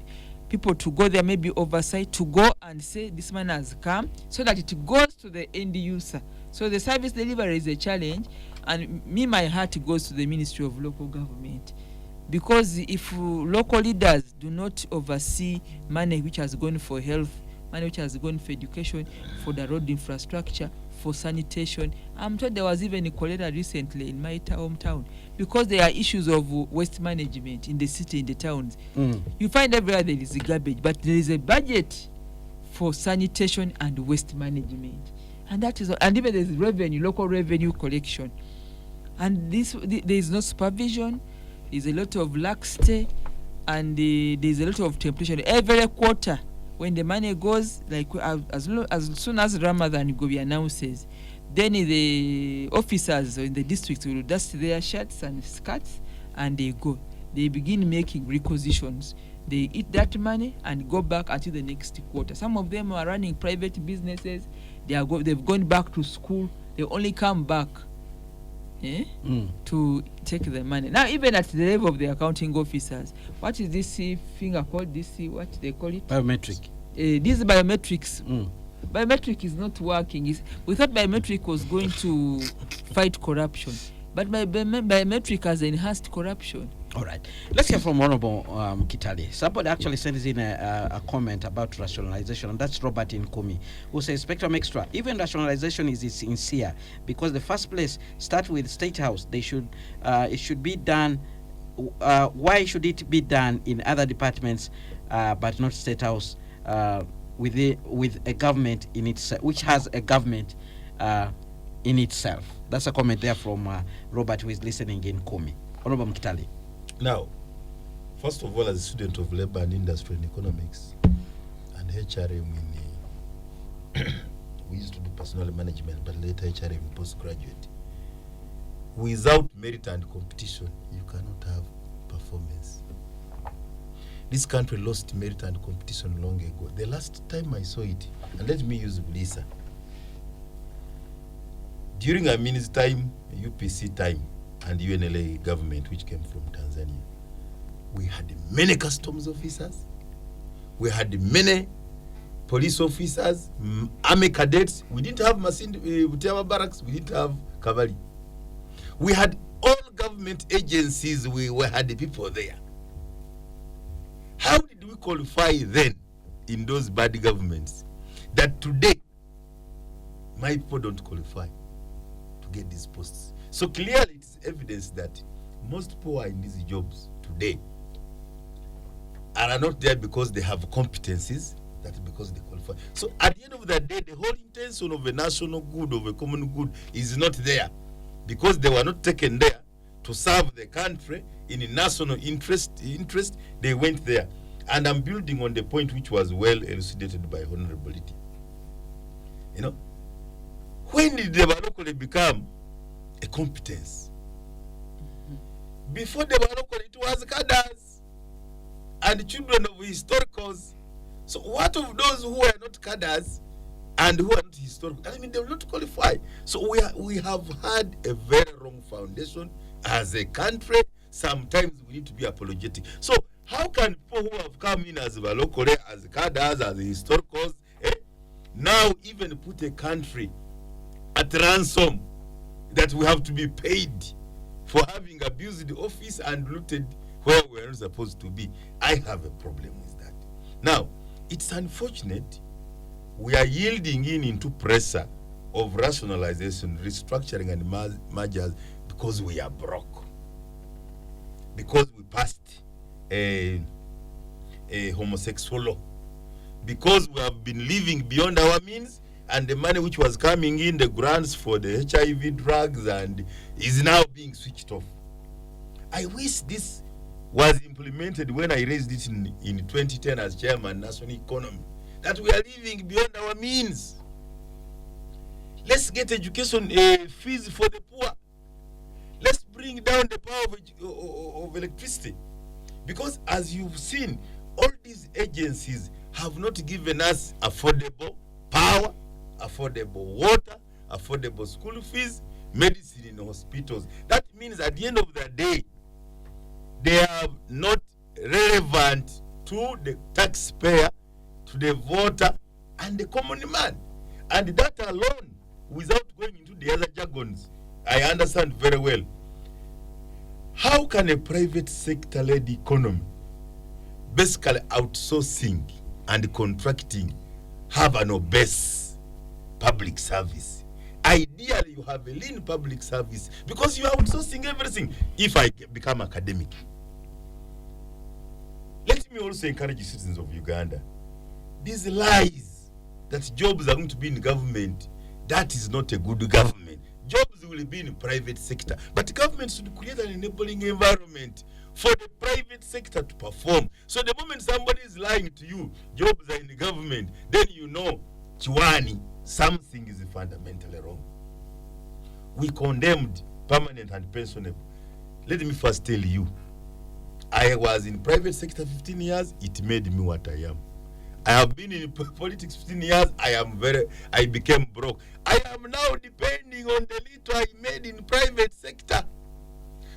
people to go there, maybe oversight, to go and say this money has come, so that it goes to the end user. So the service delivery is a challenge, and my heart goes to the Ministry of Local Government, because if local leaders do not oversee money which has gone for health, money which has gone for education, for the road infrastructure, for sanitation. I'm told there was even a cholera recently in my hometown, because there are issues of waste management in the city, in the towns. You find everywhere there is garbage, but there is a budget for sanitation and waste management, and that is, and even there is revenue, local revenue collection, and there is no supervision. There is a lot of laxity, and there is a lot of temptation every quarter. When the money goes, like as soon as Ramadan Gobi announces, then the officers in the district will dust their shirts and skirts and they go. They begin making requisitions. They eat that money and go back until the next quarter. Some of them are running private businesses. They've gone back to school. They only come back to take the money. Now, even at the level of the accounting officers, what is this finger called? What they call it? Biometric. These biometrics. Biometric is not working. We thought biometric was going to fight corruption, but biometric has enhanced corruption. All right. Let's hear from Honorable Kitale. Somebody actually sends in a comment about rationalization, and that's Robert Nkumi, who says, Spectrum Extra, even rationalization is sincere, because the first place start with State House. It should be done. Why should it be done in other departments, but not State House, with a government in itself, which has a government in itself? That's a comment there from Robert, who is listening in Nkumi. Honorable Kitale. Now, first of all, as a student of labor and industry and economics and HRM we used to do personnel management, but later HRM postgraduate. Without merit and competition, you cannot have performance. This country lost merit and competition long ago. The last time I saw it, and let me use Bulisa. During Amin's time, UPC time, and UNLA government, which came from Tanzania, we had many customs officers, we had many police officers, army cadets. We didn't have Butiama barracks, we didn't have cavalry. We had all government agencies, we had the people there. How did we qualify then in those bad governments that today my people don't qualify to get these posts? So clearly it's evidence that most people who are in these jobs today are not there because they have competencies, that's because they qualify. So at the end of the day, the whole intention of a national good, of a common good, is not there, because they were not taken there to serve the country in a national interest, they went there. And I'm building on the point which was well elucidated by Honorability. You know, when did the locally become a competence? Before the local, it was cadres. and children of historicals. So what of those who are not cadres and who are not historical? I mean, they will not qualify. So we have had a very wrong foundation as a country. Sometimes we need to be apologetic. So how can people who have come in as locally, as cadres, as historicals, now even put a country at ransom that we have to be paid for having abused the office and looted where we are not supposed to be? I have a problem with that. Now, it's unfortunate we are yielding into pressure of rationalization, restructuring, and mergers because we are broke. Because we passed a homosexual law. Because we have been living beyond our means, and the money which was coming in, the grants for the HIV drugs, and is now being switched off. I wish this was implemented when I raised it in 2010 as chairman, national economy, that we are living beyond our means. Let's get education fees for the poor. Let's bring down the power of electricity. Because as you've seen, all these agencies have not given us affordable power, affordable water, affordable school fees, medicine in hospitals. That means at the end of the day, they are not relevant to the taxpayer, to the voter, and the common man. And that alone, without going into the other jargons, I understand very well. How can a private sector-led economy, basically outsourcing and contracting, have an obese public service? Ideally, you have a lean public service because you are outsourcing everything. If I become academic, let me also encourage citizens of Uganda. These lies that jobs are going to be in government, that is not a good government. Jobs will be in the private sector, but government should create an enabling environment for the private sector to perform. So the moment somebody is lying to you, jobs are in the government, then you know, Chiwani, something is fundamentally wrong. We condemned permanent and pensionable. Let me first tell you, I was in private sector 15 years, it made me what I am. I have been in politics 15 years, I became broke. I am now depending on the little I made in private sector.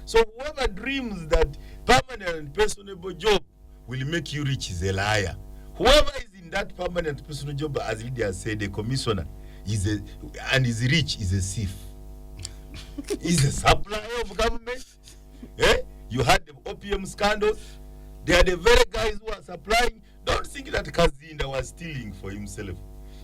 So whoever dreams that permanent and pensionable job will make you rich is a liar. Whoever is in that permanent personal job, as Lydia said, a commissioner, is rich, is a thief. Is a supplier of government. You had the opium scandals. They are the very guys who are supplying. Don't think that Kazinda was stealing for himself.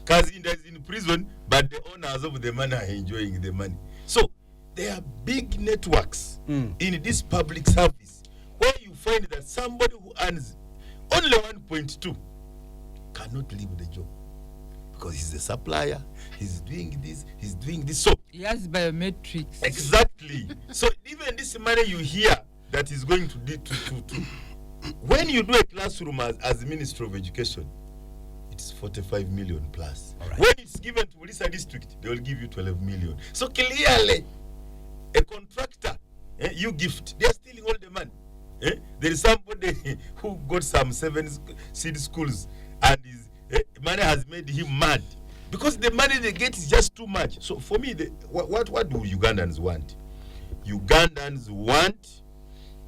Kazinda is in prison, but the owners of the money are enjoying the money. So there are big networks in this public service where you find that somebody who earns only 1.2 cannot leave the job because he's a supplier, he's doing this. So he has biometrics. Exactly. So even this money you hear that is going to when you do a classroom as Minister of Education, it's 45 million plus. Right. When it's given to Ulisa district, they will give you 12 million. So clearly, a contractor, you gift, they are stealing all the money. There is somebody who got some 7 seed schools and his money has made him mad because the money they get is just too much. So for me, what do Ugandans want? Ugandans want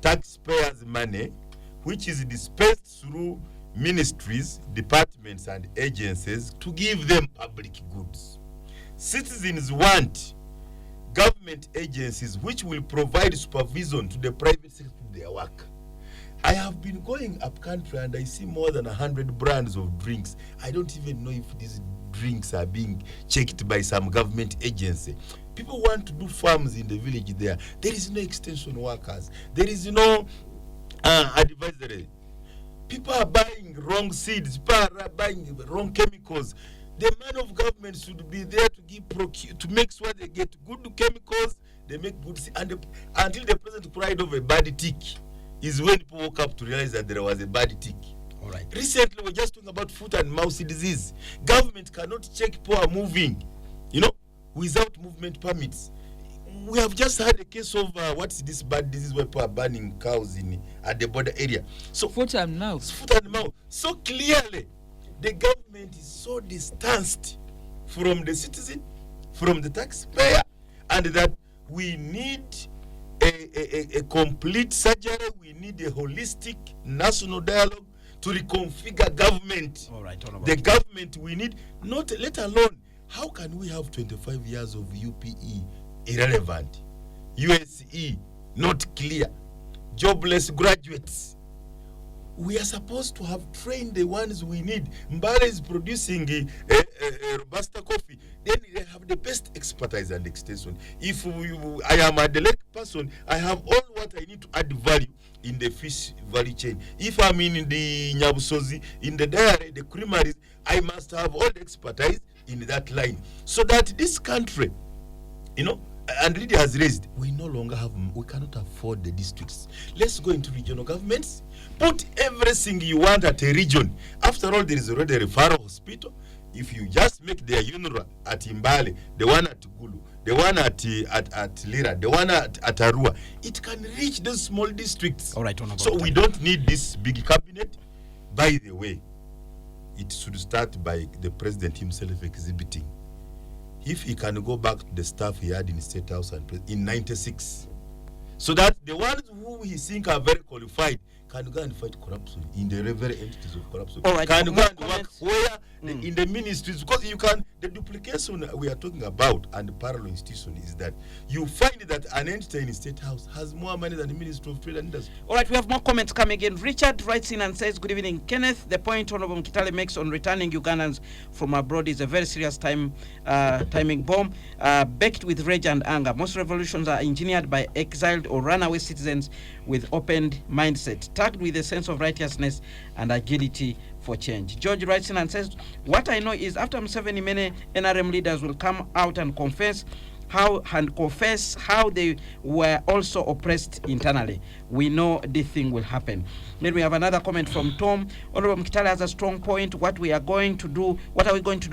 taxpayers' money, which is dispensed through ministries, departments, and agencies to give them public goods. Citizens want government agencies which will provide supervision to the private sector to their work. I have been going up country and I see more than 100 brands of drinks. I don't even know if these drinks are being checked by some government agency. People want to do farms in the village there. There is no extension workers. There is no advisory. People are buying wrong seeds. People are buying wrong chemicals. The man of government should be there to make sure they get good chemicals, they make good seeds. And until the president cried of a bad tick is when people woke up to realize that there was a bad tick. All right. Recently, we're just talking about foot and mouth disease. Government cannot check people are moving, without movement permits. we have just had a case of what's this bad disease where people are burning cows at the border area. So Foot and mouth. Foot and mouth. So clearly, the government is so distanced from the citizen, from the taxpayer, and that we need a complete surgery. We need a holistic national dialogue to reconfigure government. All right, the government we need, not let alone, how can we have 25 years of UPE irrelevant, USE not clear, jobless graduates? We are supposed to have trained the ones we need. Mbale is producing Robusta coffee. Then they have the best expertise and extension. If I am a delegate person, I have all what I need to add value in the fish value chain. If I'm in the Nyabusozi, in the dairy, the creameries, I must have all the expertise in that line. So that this country, and Lydia has raised, we cannot afford the districts. Let's go into regional governments. Put everything you want at a region. After all, there is already a referral hospital. If you just make their UNRWA at Imbale, the one at Gulu, the one at Lira, the one at Arua, it can reach those small districts. All right, so we don't need this big cabinet. By the way, it should start by the president himself exhibiting. If he can go back to the staff he had in State House in 96, so that the ones who he think are very qualified can go and fight corruption in the very entities of corruption. All right, can go and work where in the ministries, because the duplication we are talking about and the parallel institution is that you find that an entity in State House has more money than the Ministry of Trade and Industry. All right, we have more comments coming in. Richard writes in and says, good evening, Kenneth. The point Honorable Mkitale makes on returning Ugandans from abroad is a very serious timing bomb, baked with rage and anger. Most revolutions are engineered by exiled or runaway citizens with opened mindset, tagged with a sense of righteousness and agility for change. George writes in and says, what I know is after Museveni, many NRM leaders will come out and confess how they were also oppressed internally. We know this thing will happen. Then we have another comment from Tom. Honorable Mkitale has a strong point. What are we going to do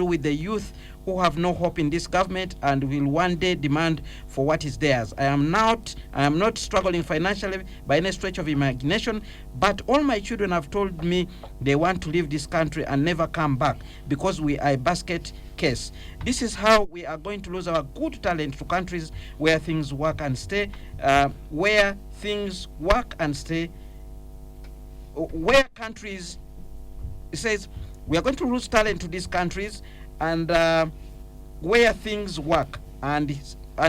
with the youth who have no hope in this government and will one day demand for what is theirs? I am not struggling financially by any stretch of imagination, but all my children have told me they want to leave this country and never come back because we are a basket case. This is how we are going to lose our good talent to countries where things work and stay, where countries, it says, we are going to lose talent to these countries and where things work and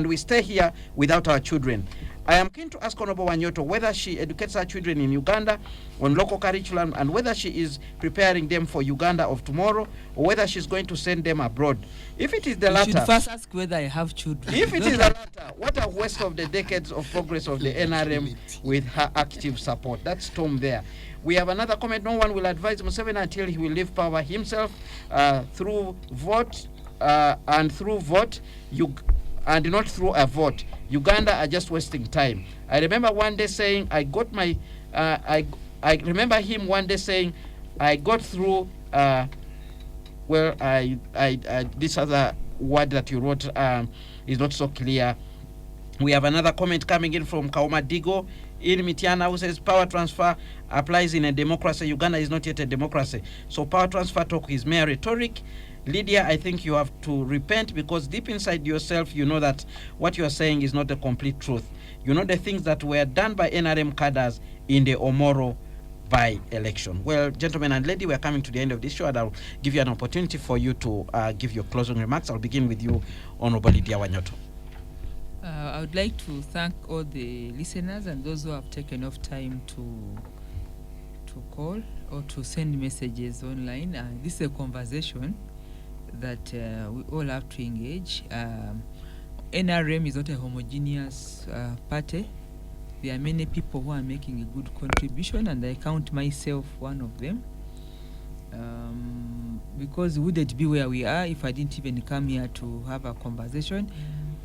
we stay here without our children. I am keen to ask Honorable Wanyoto whether she educates her children in Uganda on local curriculum and whether she is preparing them for Uganda of tomorrow or whether she's going to send them abroad. If it is the latter, you should first ask whether I have children. If it is the latter, what a waste of the decades of progress of the NRM with her active support. That's Tom there. We have another comment. No one will advise Museveni until he will leave power himself through vote and not through a vote. Uganda are just wasting time. I remember one day saying I remember him one day saying I got through this other word that you wrote is not so clear. We have another comment coming in from Kaoma Digo in Mitiana who says power transfer applies in a democracy. Uganda is not yet a democracy. So power transfer talk is mere rhetoric. Lydia, I think you have to repent because deep inside yourself, you know that what you are saying is not the complete truth. You know the things that were done by NRM cadres in the Omoro by-election. Well, gentlemen and lady, we are coming to the end of this show and I'll give you an opportunity for you to give your closing remarks. I'll begin with you, Honorable Lydia Wanyoto. I would like to thank all the listeners and those who have taken off time to call or to send messages online. This is a conversation that we all have to engage. NRM is not a homogeneous party. There are many people who are making a good contribution and I count myself one of them. Because would it be where we are if I didn't even come here to have a conversation?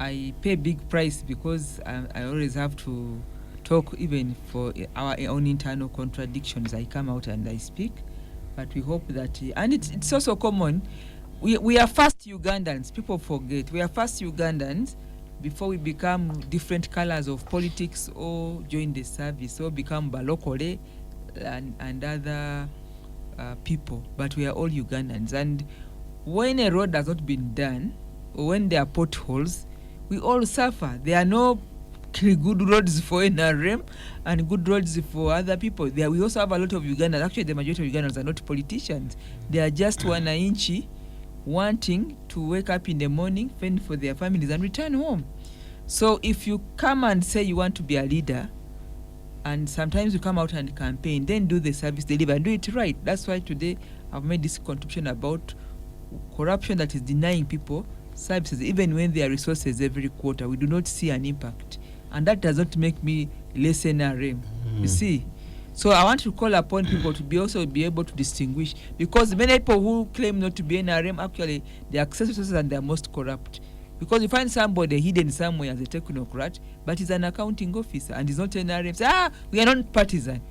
I pay big price because I always have to talk even for our own internal contradictions. I come out and I speak, but we hope that, and it's also common, we are first Ugandans, people forget, we are first Ugandans before we become different colors of politics or join the service or become Balokole and other people, but we are all Ugandans. And when a road has not been done, or when there are potholes, we all suffer. There are no good roads for NRM and good roads for other people. We also have a lot of Ugandans. Actually, the majority of Ugandans are not politicians. They are just wananchi wanting to wake up in the morning, fend for their families, and return home. So if you come and say you want to be a leader, and sometimes you come out and campaign, then do the service deliver and do it right. That's why today I've made this contribution about corruption that is denying people services, even when there are resources every quarter. We do not see an impact. And that does not make me less NRM. You see? So I want to call upon people to also be able to distinguish, because many people who claim not to be NRM, actually, they access resources and they are most corrupt. Because you find somebody hidden somewhere as a technocrat, but he's an accounting officer and he's not NRM. Say, we are not partisan.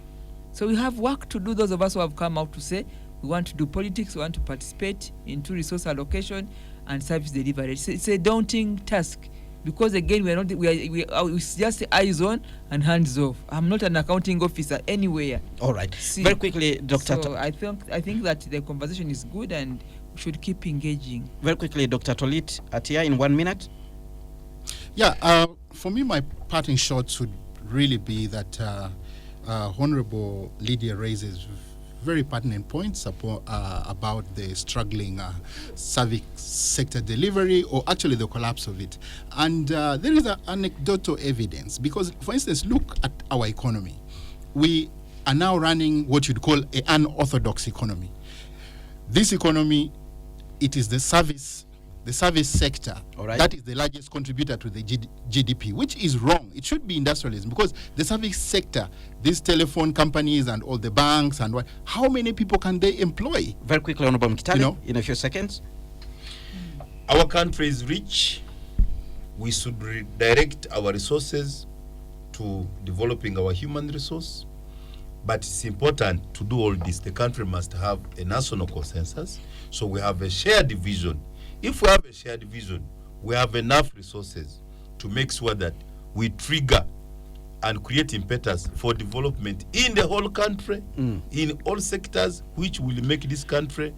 So we have work to do, those of us who have come out to say, we want to do politics, we want to participate into resource allocation and service delivery. It's a daunting task. Because again, we are just eyes on and hands off. I'm not an accounting officer anywhere. All right. See, very quickly, Dr. So I think that the conversation is good and we should keep engaging. Very quickly, Dr. Tolit Atia, in 1 minute. Yeah, for me, my parting shots would really be that Honorable Lydia raises very pertinent points about the struggling civic sector delivery, or actually the collapse of it. And there is anecdotal evidence, because, for instance, look at our economy. We are now running what you'd call an unorthodox economy. This economy, it is the service sector that is the largest contributor to the GDP, which is wrong. It should be industrialism, because the service sector, these telephone companies and all the banks and what, how many people can they employ? Very quickly, Honorable Mkitali, in a few seconds. Our country is rich. We should redirect our resources to developing our human resource. But it's important to do all this. The country must have a national consensus. So we have a shared vision. If we have a shared vision, we have enough resources to make sure that we trigger and create impetus for development in the whole country, in all sectors, which will make this country,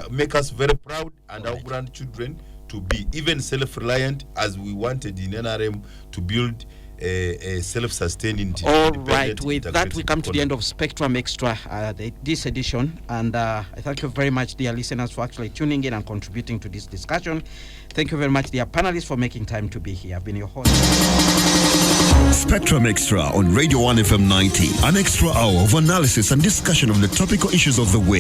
make us very proud, and our grandchildren to be even self-reliant, as we wanted in NRM to build a self-sustaining. All right, with that we come to the end of Spectrum Extra, this edition, and I thank you very much, dear listeners, for actually tuning in and contributing to this discussion. Thank you very much, dear panelists, for making time to be here. I've been your host. Spectrum Extra on Radio 1 FM 90, an extra hour of analysis and discussion of the topical issues of the week.